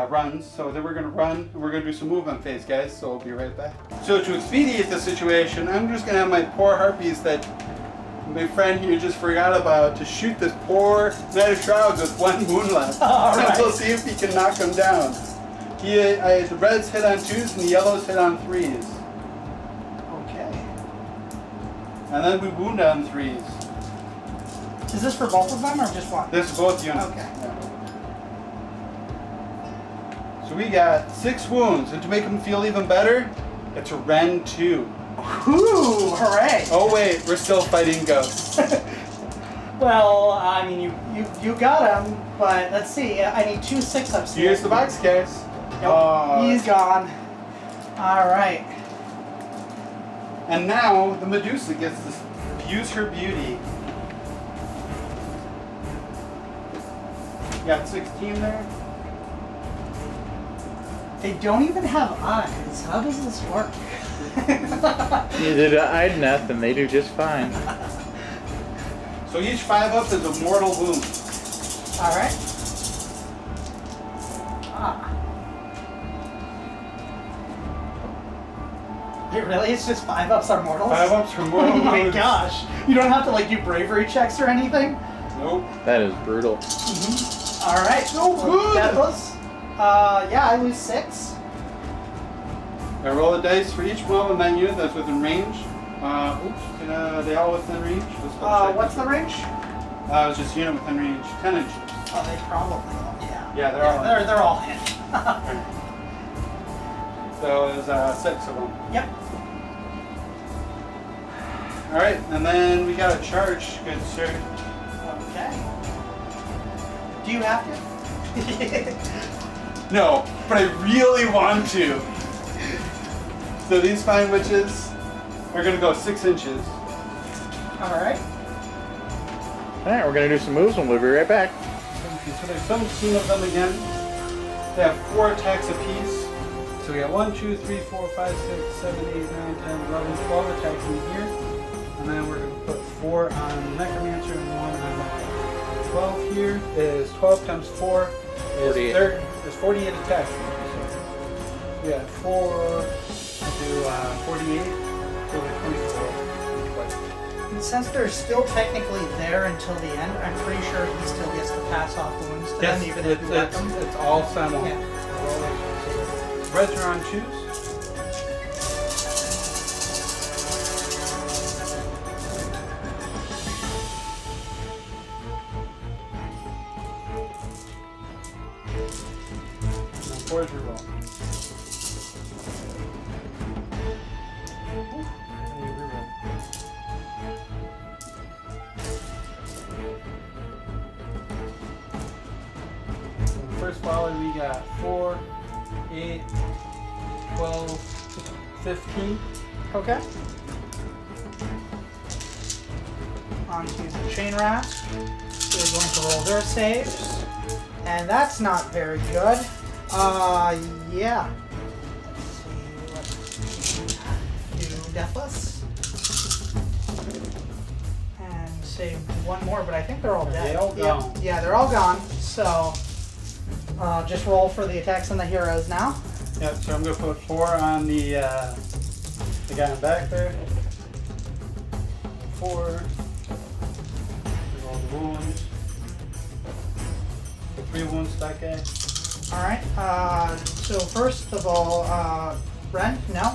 runs, so then we're going to run, and we're going to do some movement phase, guys, so we'll be right back. So to expedite the situation, I'm just going to have my poor harpies that my friend here just forgot about to shoot this poor Knight of Shrouds with 1 wound left. All right. We'll see if he can knock him down. The reds hit on 2s, and the yellows hit on 3s. Okay. And then we wound on 3s. Is this for both of them or just one? This is both units. Okay. Yeah. So we got 6 wounds, and to make them feel even better, it's a Ren 2. Whoo! Hooray! Oh wait, we're still fighting ghosts. Well, I mean, you got him, but let's see. I need 2 6-ups here. Here's the box case. Nope, he's gone. All right. And now the Medusa gets to use her beauty. You got 16 there? They don't even have eyes. How does this work? Neither do Idneth, and they do just fine. So each 5-up is a mortal wound. All right. Ah. It really is just 5-ups are mortals? 5-ups are mortal Oh my wounds. gosh. You don't have to like do bravery checks or anything? Nope. That is brutal. All right. So good. Deathless. Yeah, I lose 6. I roll a dice for each blow in that unit that's within range. They all within range? What's the range? It's just unit within range, 10 inches. Oh, they probably all, yeah. Yeah, they're all they're all hit. So there's 6 of them. Yep. Alright, and then we got a charge, good sir. Okay. Do you have to? No, but I really want to. So these fine witches are going to go 6 inches. Alright. Alright, we're going to do some moves, and we'll be right back. So there's 17 of them again. They have 4 attacks apiece. So we got 1, 2, 3, 4, 5, 6, 7, 8, 9, 10, 11, 12 attacks in here. And then we're going to put 4 on Necromancer and 1 on 12 here. Is 12 times 4 is 48 attacks. We got 4 to 48, so we're 24. And since they're still technically there until the end, I'm pretty sure he still gets to pass off wounds to them, even if you let them. It's all simul. Yeah. Reds are on 2s. And 4s reroll. First volley we got 4, 8, 12, 15. Okay. On to the chain rasp. They're going to roll their saves. And that's not very good. Yeah. Let's see. Do Deathless. And save one more, but I think they're all dead. They all gone. Yeah, they're all gone. So, just roll for the attacks on the heroes now. Yep, so I'm going to put 4 on the guy in back there. 4. Roll the wounds. 3 wounds to that guy. Alright, so first of all, Ren? No?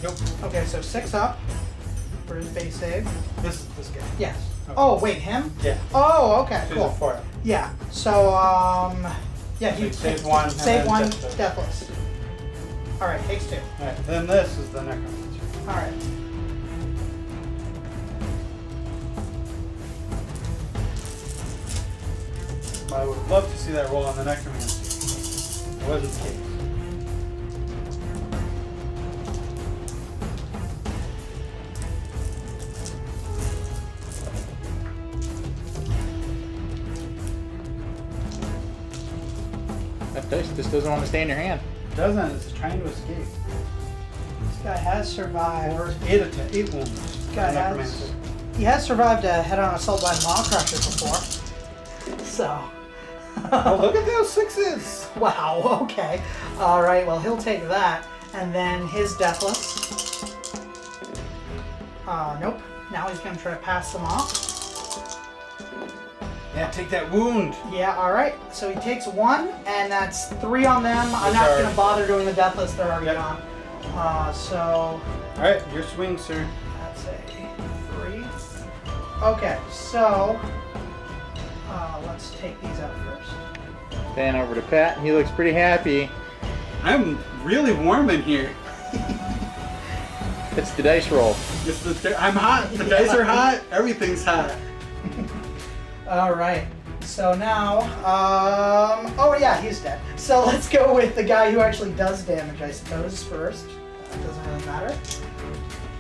Nope. Okay, so 6 up for his base save. This guy. Yes. Okay. Oh, wait, him? Yeah. Oh, okay, So cool. he's a 4. Yeah, so, yeah, you save 1. save 1, Deathless. Deathless. Alright, takes 2. Alright, then this is the Necromancer. Alright. I would love to see that roll on the Necromancer. It wasn't the case. That dice just doesn't want to stay in your hand. It doesn't, it's trying to escape. This guy has survived. 8 wounds. Guy the has. Necromancer. He has survived a head-on assault by Maw Crusher before. So. Oh, look at those 6s! Wow, okay. Alright, well, he'll take that. And then his Deathless. Nope. Now he's going to try to pass them off. Yeah, take that wound! Yeah, alright. So he takes 1, and that's 3 on them. I'm not going to bother doing the Deathless. They're already gone. So... Alright, your swing, sir. That's a 3. Okay, so... let's take these out first. Pan over to Pat. He looks pretty happy. I'm really warm in here. It's the dice roll. I'm hot. The dice are hot. Everything's hot. Alright, so now, oh yeah, he's dead. So let's go with the guy who actually does damage, I suppose, first. That doesn't really matter.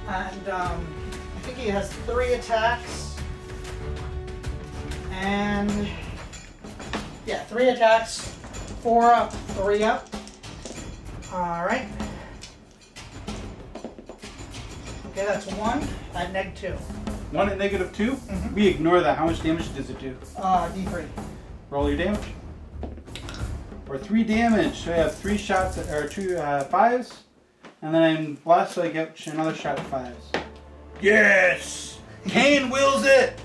And, I think he has 3 attacks. And, yeah, 3 attacks, 4 up, 3 up. Alright. Okay, that's 1 at -2. 1 at -2? Mhm. We ignore that. How much damage does it do? D3. Roll your damage. For 3 damage, so I have 3 shots, or 2 5s. And then I'm blessed, so I get another shot at 5s. Yes! Khaine wills it!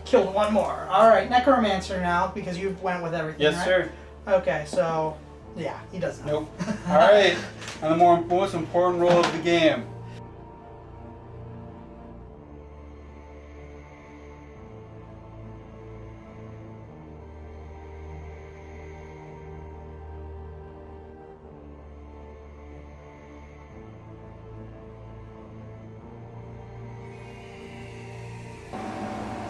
Killed 1 more. Alright, Necromancer now, because you went with everything, Yes, right? sir. Okay, so, yeah, he doesn't. Nope. Alright, and the most important roll of the game.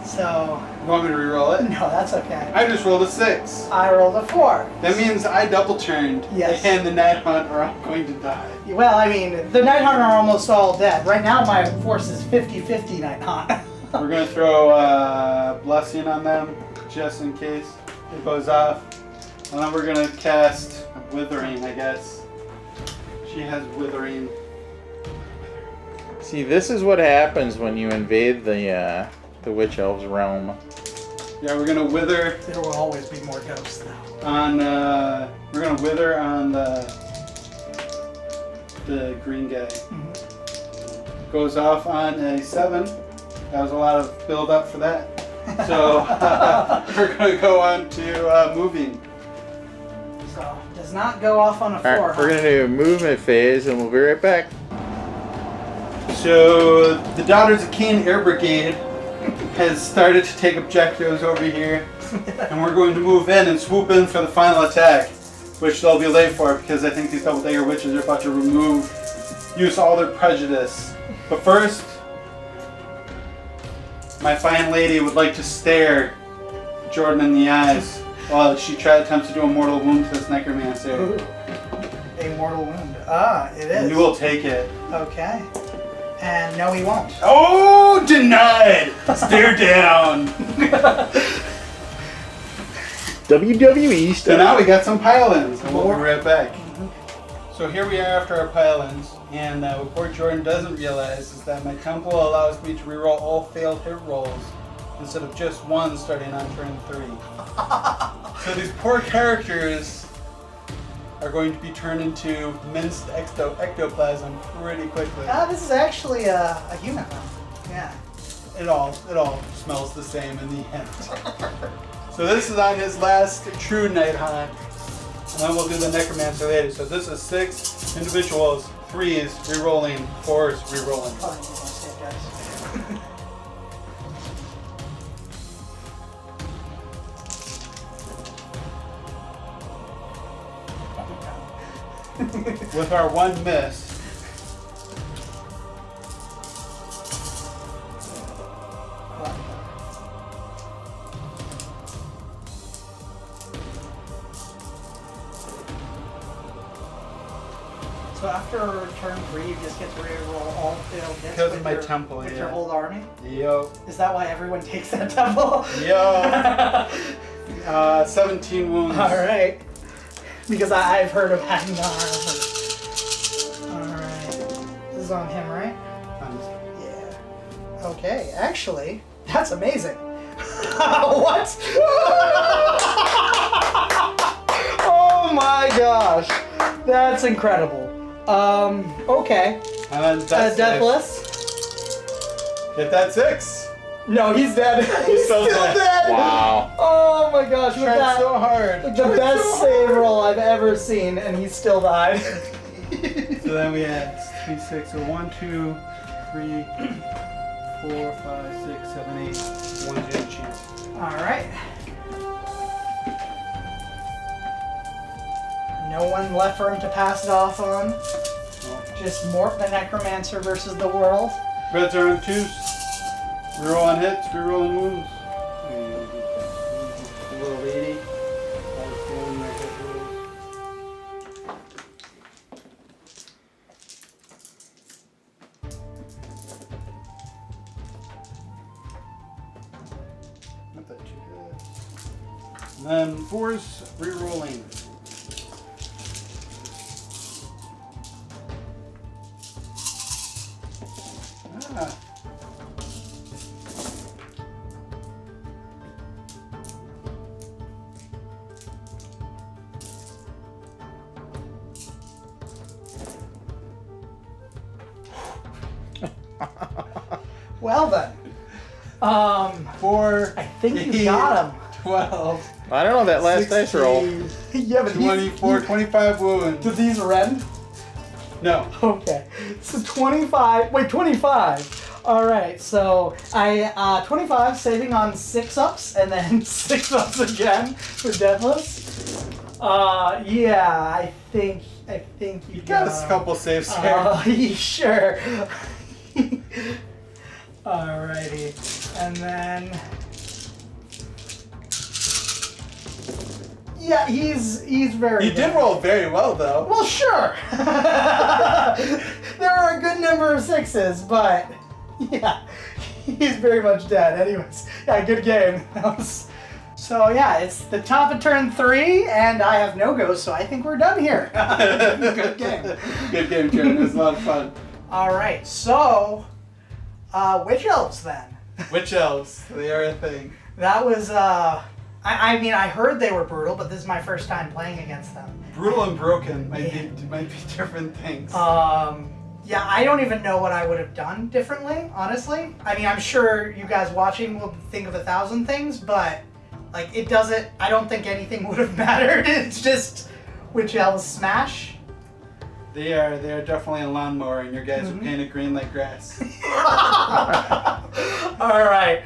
So, You want me to re-roll it? no, that's okay. I just rolled a 6. I rolled a 4. That means I double turned, Yes. and the Nighthaunt are all going to die. Well, I mean, the Nighthaunt are almost all dead. Right now, my force is 50-50 Nighthaunt. We're going to throw Blessing on them, just in case it goes off. And then we're going to cast Withering, I guess. She has Withering. See, this is what happens when you invade the Witch Elves realm. Yeah, we're going to Wither There will always be more ghosts, though. on, we're going to Wither on the green guy. Mhm. Goes off on a 7. That was a lot of build up for that. So we're going to go on to moving. So, does not go off on a 4. Alright, we're going to do a movement phase and we'll be right back. So the Daughters of Khaine Air Brigade has started to take objectives over here, and we're going to move in and swoop in for the final attack, which they'll be late for because I think these Double Dagger Witches are about to use all their prejudice. But first, my fine lady would like to stare Jordan in the eyes while she attempts to do a mortal wound to this Necromancer. Ooh. A mortal wound. Ah, it is. And you will take it. Okay. And no, he won't. Oh, denied! Stare down! WWE So stuff. now we got some pile-ins, and we'll be More. right back. So here we are after our pile-ins, and what poor Jordan doesn't realize is that my temple allows me to reroll all failed hit rolls instead of just one starting on turn 3. So these poor characters are going to be turned into minced ectoplasm pretty quickly. This is actually a human one. Yeah. It all smells the same in the end. So this is on his last true Nighthaunt, and then we'll do the Necromancer later. So this is 6 individuals, 3s rerolling, 4s rerolling. Oh, you want to save, guys. With our one miss. So after turn 3, you just get to reroll all failed hits Because with of my your, temple, with yeah. your whole army. Yo. Is that why everyone takes that temple? Yo. 17 wounds. All right. Because I've heard of Hagnar. All right. This is on him, right? Yeah. Okay. Actually, that's amazing. What? Oh my gosh. That's incredible. Okay. And then that's Deathless. Hit that 6. No, he's dead. He's still dead. Wow. Oh my gosh, with Tried that, so hard. the best save roll I've ever seen, and he still died. So then we had 3, 6, so 1, 2, 3, 4, 5, 6, 7, 8. 1 jam sheet. Alright. No one left for him to pass it off on. Just Mort the Necromancer versus the world. Reds are on 2s. Rerolling hits, rerolling wounds. A little lady. Always feeling my hit rolls. Not that too good. And then 4s, rerolling. Ah. Well then. 4, I think you got him. 12, I don't know that last dice roll. 16, Yeah, but 24, 25 wounds. do these rend? No. Okay. So 25. Wait, 25. Alright, so I 25 saving on 6-ups and then 6-ups again for Deathless. Yeah, I think You got a couple saves here. Sure. Alrighty. And then yeah, he's very You good. did roll very well, though. Well, sure. There are a good number of 6s, but yeah, he's very much dead. Anyways, yeah, good game. So yeah, it's the top of turn 3, and I have no goes, so I think we're done here. Good game. Good game, Jared. It was a lot of fun. All right, so Witch Elves then. Witch elves, they are a thing. That was I mean, I heard they were brutal, but this is my first time playing against them. Brutal and broken might be different things. Yeah, I don't even know what I would have done differently, honestly. I mean, I'm sure you guys watching will think of 1,000 things, but like it doesn't. I don't think anything would have mattered. It's just Witch Elves smash. They are definitely a lawnmower, and your guys are painted green like grass. All right.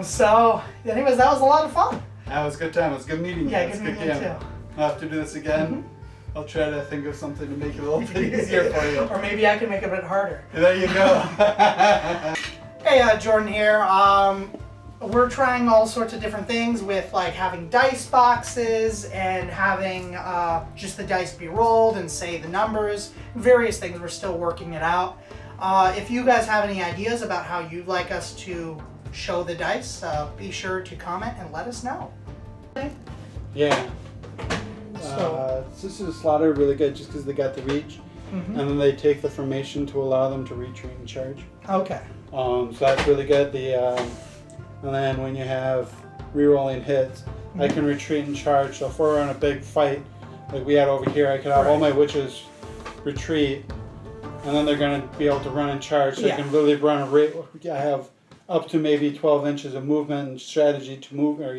So, anyways, that was a lot of fun. That was a good time. It was a good meeting. Yeah, It was good a meeting you game. too. I'll have to do this again. I'll try to think of something to make it a little bit easier for you. Or maybe I can make it a bit harder. There you go. Hey, Jordan here. We're trying all sorts of different things with like having dice boxes and having just the dice be rolled and say the numbers, various things. We're still working it out. If you guys have any ideas about how you'd like us to show the dice, be sure to comment and let us know. Yeah. So- This is Slaughter really good just because they got the reach, and then they take the formation to allow them to retreat and charge. Okay. So that's really good. And then when you have rerolling hits, I can retreat and charge. So if we're in a big fight, like we had over here, I could have all my witches retreat, and then they're going to be able to run and charge. So I can really run a rate. I have up to maybe 12 inches of movement and strategy to move, or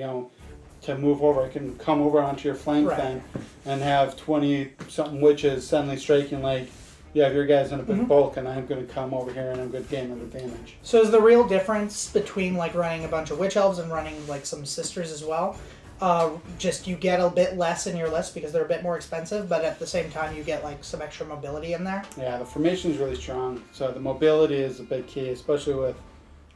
to move over. I can come over onto your flank then, and have 20 something witches suddenly striking like. You have your guys in a big bulk, and I'm going to come over here and I'm going to gain an advantage. So is the real difference between like running a bunch of witch elves and running like some sisters as well? Just you get a bit less in your list because they're a bit more expensive, but at the same time you get like some extra mobility in there? Yeah, the formation is really strong. So the mobility is a big key, especially with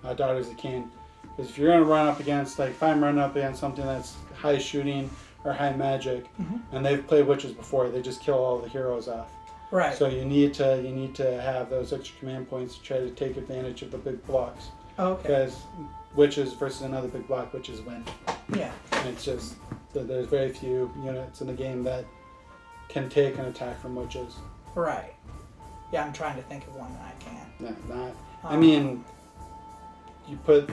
Daughters of Khaine. Because if you're going to run up against, like if I'm running up against something that's high shooting or high magic, and they've played witches before, they just kill all the heroes off. Right. So you need to have those extra command points to try to take advantage of the big blocks. Okay. Because witches versus another big block, witches win. Yeah. And it's just there's very few units in the game that can take an attack from witches. Right. Yeah, I'm trying to think of one that I can't. Yeah, not. I mean, you put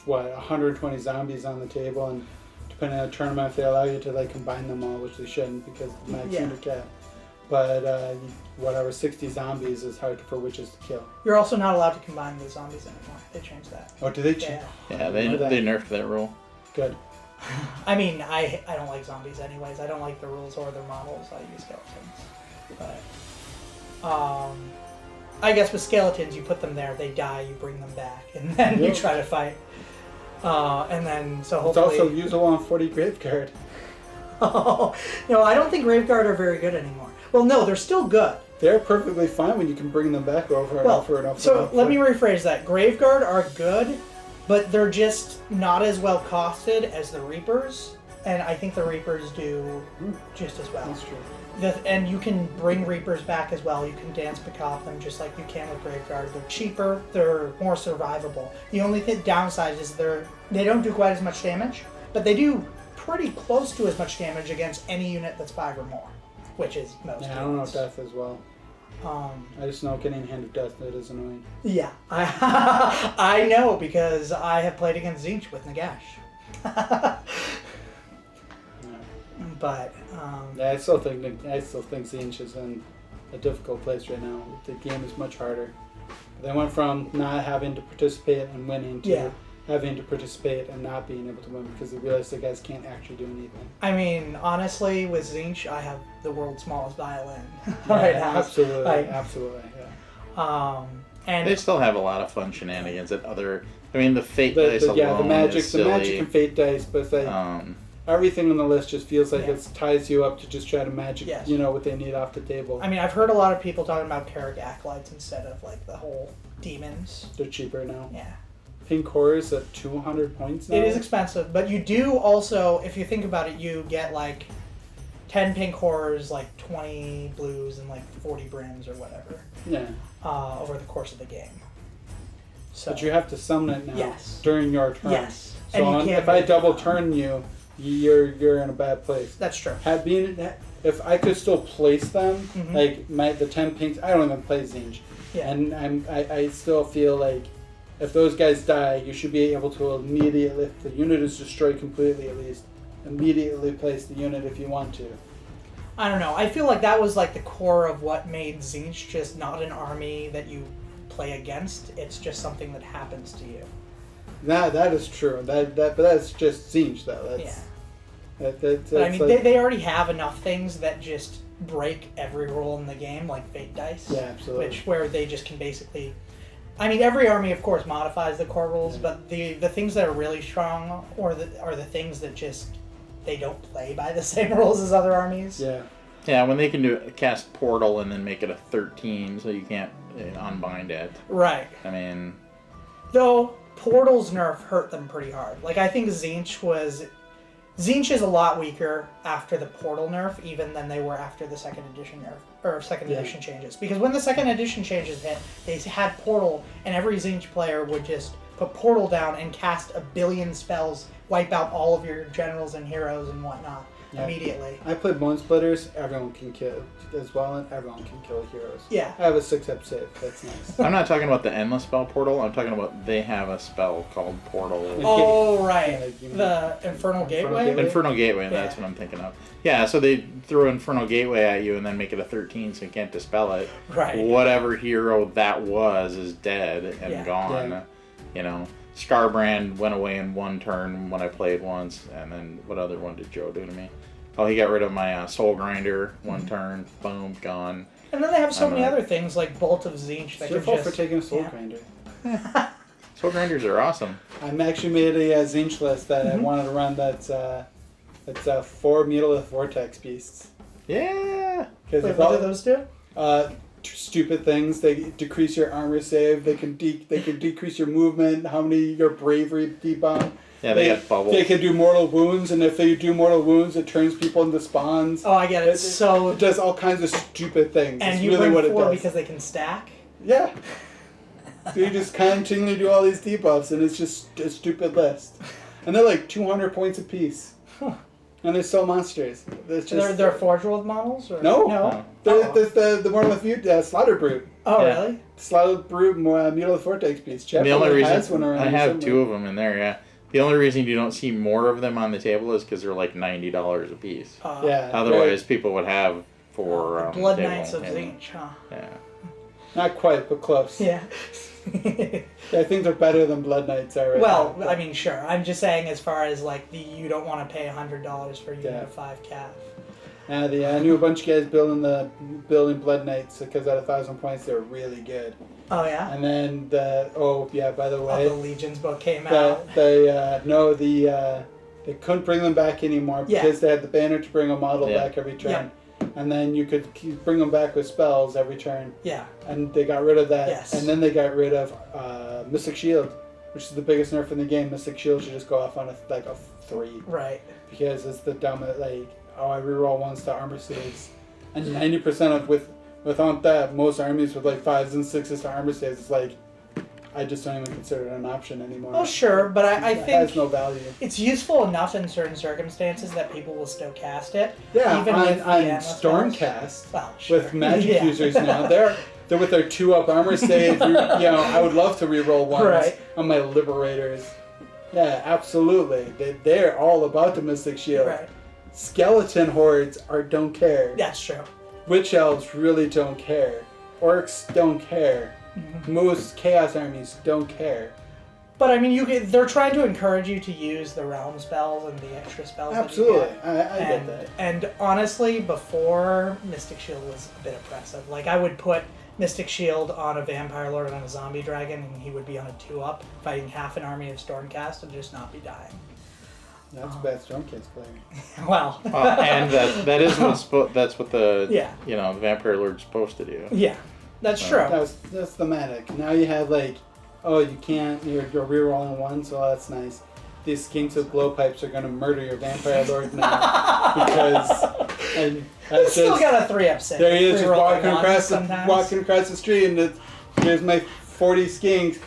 120 zombies on the table, and depending on the tournament, if they allow you to like combine them all, which they shouldn't because the max unit cap. But 60 zombies is hard for witches to kill. You're also not allowed to combine the zombies anymore. They changed that. Oh, did they change? Yeah, they nerfed that rule. Good. I mean, I don't like zombies anyways. I don't like the rules or their models. I use skeletons. But I guess with skeletons, you put them there, they die, you bring them back, and then you try to fight. And then so hopefully. It's also usable on 40 Graveguard. Oh no, I don't think Graveguard are very good anymore. Well, no, they're still good. They're perfectly fine when you can bring them back over and over and over. So let me rephrase that. Graveguard are good, but they're just not as well costed as the Reapers, and I think the Reapers do just as well. That's true. And you can bring Reapers back as well. You can dance Macabre them just like you can with Graveguard. They're cheaper, they're more survivable. The only downside is they don't do quite as much damage, but they do pretty close to as much damage against any unit that's 5 or more, which is most units. I don't know death as well. I just know getting Hand of Death, that is annoying. Yeah, I know because I have played against Tzeentch with Nagash. But yeah, I still think Tzeentch is in a difficult place right now. The game is much harder. They went from not having to participate and winning to having to participate and not being able to win because they realized the guys can't actually do anything. I mean, honestly, with Tzeentch, I have the world's smallest violin right now. Absolutely, absolutely, yeah. And they still have a lot of fun shenanigans at other. I mean, the fate dice alone the magic, is silly. the magic and fate dice, but it's like everything on the list just feels like it ties you up to just try to magic, what they need off the table. I mean, I've heard a lot of people talking about Carrick Acolytes instead of like the whole demons. They're cheaper now. Yeah. Pink Horror's at 200 points now. It is expensive, but you do also, if you think about it, you get like 10 Pink Horrors, like 20 blues, and like 40 brims or whatever. Yeah. Over the course of the game. So, but you have to summon it now. Yes. During your turn. Yes. So if I double turn you, you're in a bad place. That's true. If I could still place them, like the 10 pinks, I don't even play Tzeentch. Yeah. And I still feel like if those guys die, you should be able to immediately, if the unit is destroyed completely at least, immediately place the unit if you want to. I don't know. I feel like that was like the core of what made Tzeentch just not an army that you play against. It's just something that happens to you. That is true. But that's just Tzeentch though. That's, but I mean, they already have enough things that just break every rule in the game, like fate dice. Yeah, absolutely. Where they just can basically. I mean, every army, of course, modifies the core rules, but the things that are really strong are the things that just they don't play by the same rules as other armies. Yeah. Yeah, when they can cast Portal and then make it a 13, so you can't unbind it. Right. I mean, though Portal's nerf hurt them pretty hard. Like I think Tzeentch was Tzeentch is a lot weaker after the Portal nerf, even than they were after the second edition nerf, or second edition changes. Because when the second edition changes hit, they had Portal, and every Tzeentch player would just put Portal down and cast a billion spells, wipe out all of your generals and heroes and whatnot immediately. I played Bone Splitters, everyone can kill as well, and everyone can kill heroes. Yeah. I have a 6-up save, that's nice. I'm not talking about the endless spell portal. I'm talking about they have a spell called Portal. Oh, right. The Infernal Gateway? Infernal Gateway, that's what I'm thinking of. Yeah, so they throw Infernal Gateway at you and then make it a 13 so you can't dispel it. Right. Whatever hero that was is dead and gone. Yeah. You know, Scarbrand went away in one turn when I played once, and then what other one did Joe do to me? Oh, he got rid of my Soul Grinder one turn. Boom, gone. And then they have so many other things like Bolt of Tzeentch that It's your can fault just... for taking a Soul Grinder. Soul Grinders are awesome. I actually made a Tzeentch list that I wanted to run that's 4 Mutalith Vortex Beasts. Yeah! Wait, what do those do? Stupid things. They decrease your armor save. They can decrease your movement. How many your bravery debuff. Yeah, they got bubbles. They can do mortal wounds, and if they do mortal wounds, it turns people into spawns. Oh, I get it. So it does all kinds of stupid things. And it's you really bring what it 4 does. because they can stack? Yeah. So you just continually do all these debuffs, and it's just a stupid list. And they're like 200 points apiece. And they're still monsters. It's just, they're Forge World models? Or? No. There's the one with you, Slaughter Brute. Oh, really? Slaughter Brute, Mutalith Vortex Beast. Jeff The only has reason one around I have somewhere. 2 of them in there, yeah. The only reason you don't see more of them on the table is because they're like $90 a piece. Yeah. Otherwise, people would have 4 Blood table. Knights of Tzeentch, huh? Yeah. Not quite, but close. Yeah. I think they're better than Blood Knights are. Well, I mean, sure. I'm just saying, as far as like you don't want to pay $100 for Unit of 5 calf. I knew a bunch of guys building Blood Knights because at 1,000 points they were really good. Oh yeah. And then by the way, the Legions book came out. They couldn't bring them back anymore because they had the banner to bring a model back every turn. Yeah. And then you could bring them back with spells every turn. Yeah. And they got rid of that. Yes. And then they got rid of Mystic Shield, which is the biggest nerf in the game. Mystic Shield should just go off on a 3. Right. Because it's the dumbest, I reroll 1s to armor saves. And 90% of, without that, most armies with 5s and 6s to armor saves, it's I just don't even consider it an option anymore. Oh, sure, but I think it has no value. It's useful enough in certain circumstances that people will still cast it. Yeah, even on with Stormcast, sure. with magic users now, they're with their 2-up armor save. I would love to reroll 1s on my Liberators. Yeah, absolutely. They're all about the Mystic Shield. Right. Skeleton hordes don't care. That's true. Witch elves really don't care. Orcs don't care. Most chaos armies don't care. But I mean, they're trying to encourage you to use the realm spells and the extra spells. Absolutely, that you get. I get that. And honestly, before Mystic Shield was a bit oppressive. I would put Mystic Shield on a Vampire Lord and a Zombie Dragon, and he would be on a 2-up, fighting half an army of Stormcast and just not be dying. That's a bad Stormcast player. Well, and that is that's what the the Vampire Lord's supposed to do. Yeah, that's true. That's thematic. Now you have you can't. You're rerolling 1, so that's nice. These skinks with blowpipes are gonna murder your Vampire Lord now because It's still got a 3-up save. There he is, just walking across the street, and here's my 40 skinks,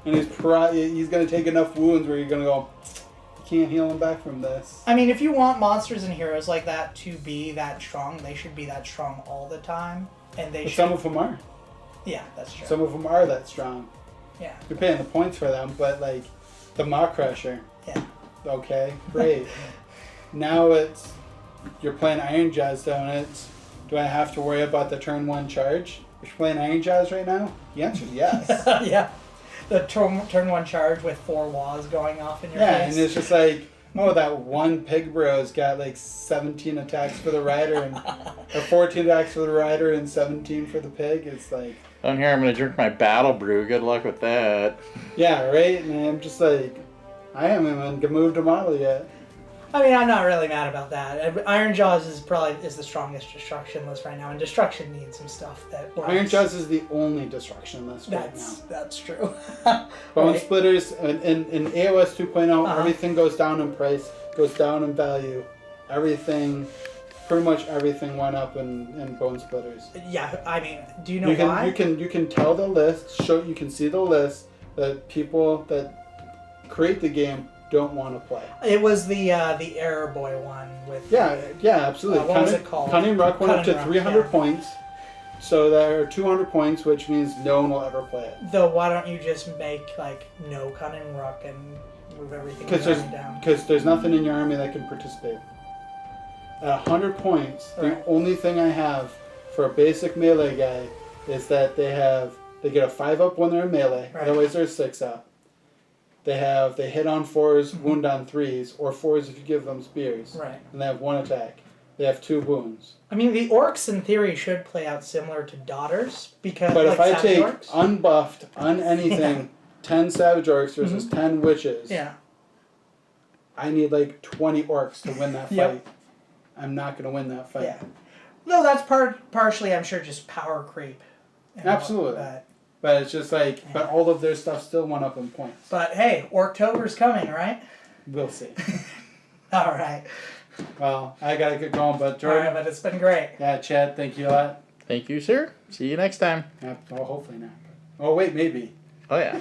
and he's gonna take enough wounds where you're gonna go. Can't heal him back from this. I mean, if you want monsters and heroes like that to be that strong, they should be that strong all the time, and some of them are. Yeah, that's true. Some of them are that strong. Yeah. You're paying the points for them, but the Maw Crusher. Yeah. Okay, great. Now you're playing Iron Jaws, don't it? Do I have to worry about the turn 1 charge? If you're playing Iron Jaws right now, the answer is yes. Yeah. The turn 1 charge with 4 Waws going off in your face. Yeah, and it's just that one pig bro's got 17 attacks for the rider or 14 attacks for the rider and 17 for the pig. It's Down here, I'm gonna drink my battle brew. Good luck with that. Yeah, right. And I'm just I haven't even moved a model yet. I mean, I'm not really mad about that. Iron Jaws is probably the strongest destruction list right now, and destruction needs some stuff that works. Iron Jaws is the only destruction list right now. That's true. Bone Right. Splitters in AOS 2.0, everything goes down in price, goes down in value. Everything, pretty much everything went up in Bone Splitters. Yeah, I mean, do you know why? You can tell the list. You can see the list that people that create the game don't want to play. It was the Error Boy one with. Yeah, absolutely. What was it called? Cunning Ruck went up to Cunning Ruck, 300 yeah. points. So there are 200 points, which means no one will ever play it. Though, why don't you just make like no Cunning Ruck and move everything down? Because there's nothing in your army that can participate. At 100 points, Right. the only thing I have for a basic melee guy is that they get a 5-up when they're in melee. Right. Otherwise, they're 6-up. They hit on 4s, wound on 3s, or 4s if you give them spears. Right. And they have 1 attack. They have 2 wounds. I mean, the orcs in theory should play out similar to daughters because. But like if I savage take orcs. unbuffed, anything, 10 savage orcs versus 10 witches, Yeah. I need like 20 orcs to win that fight. Yep. I'm not going to win that fight. Yeah. No, that's partially, I'm sure, just power creep. Absolutely. But it's just like, but all of their stuff still went up in points. But hey, Orktober's coming, right? We'll see. All right. Well, I got to get going, but All Jordan. right, but it's been great. Yeah, Chad, thank you a lot. Thank you, sir. See you next time. Yeah, well, hopefully not. Oh, wait, maybe. Oh, yeah.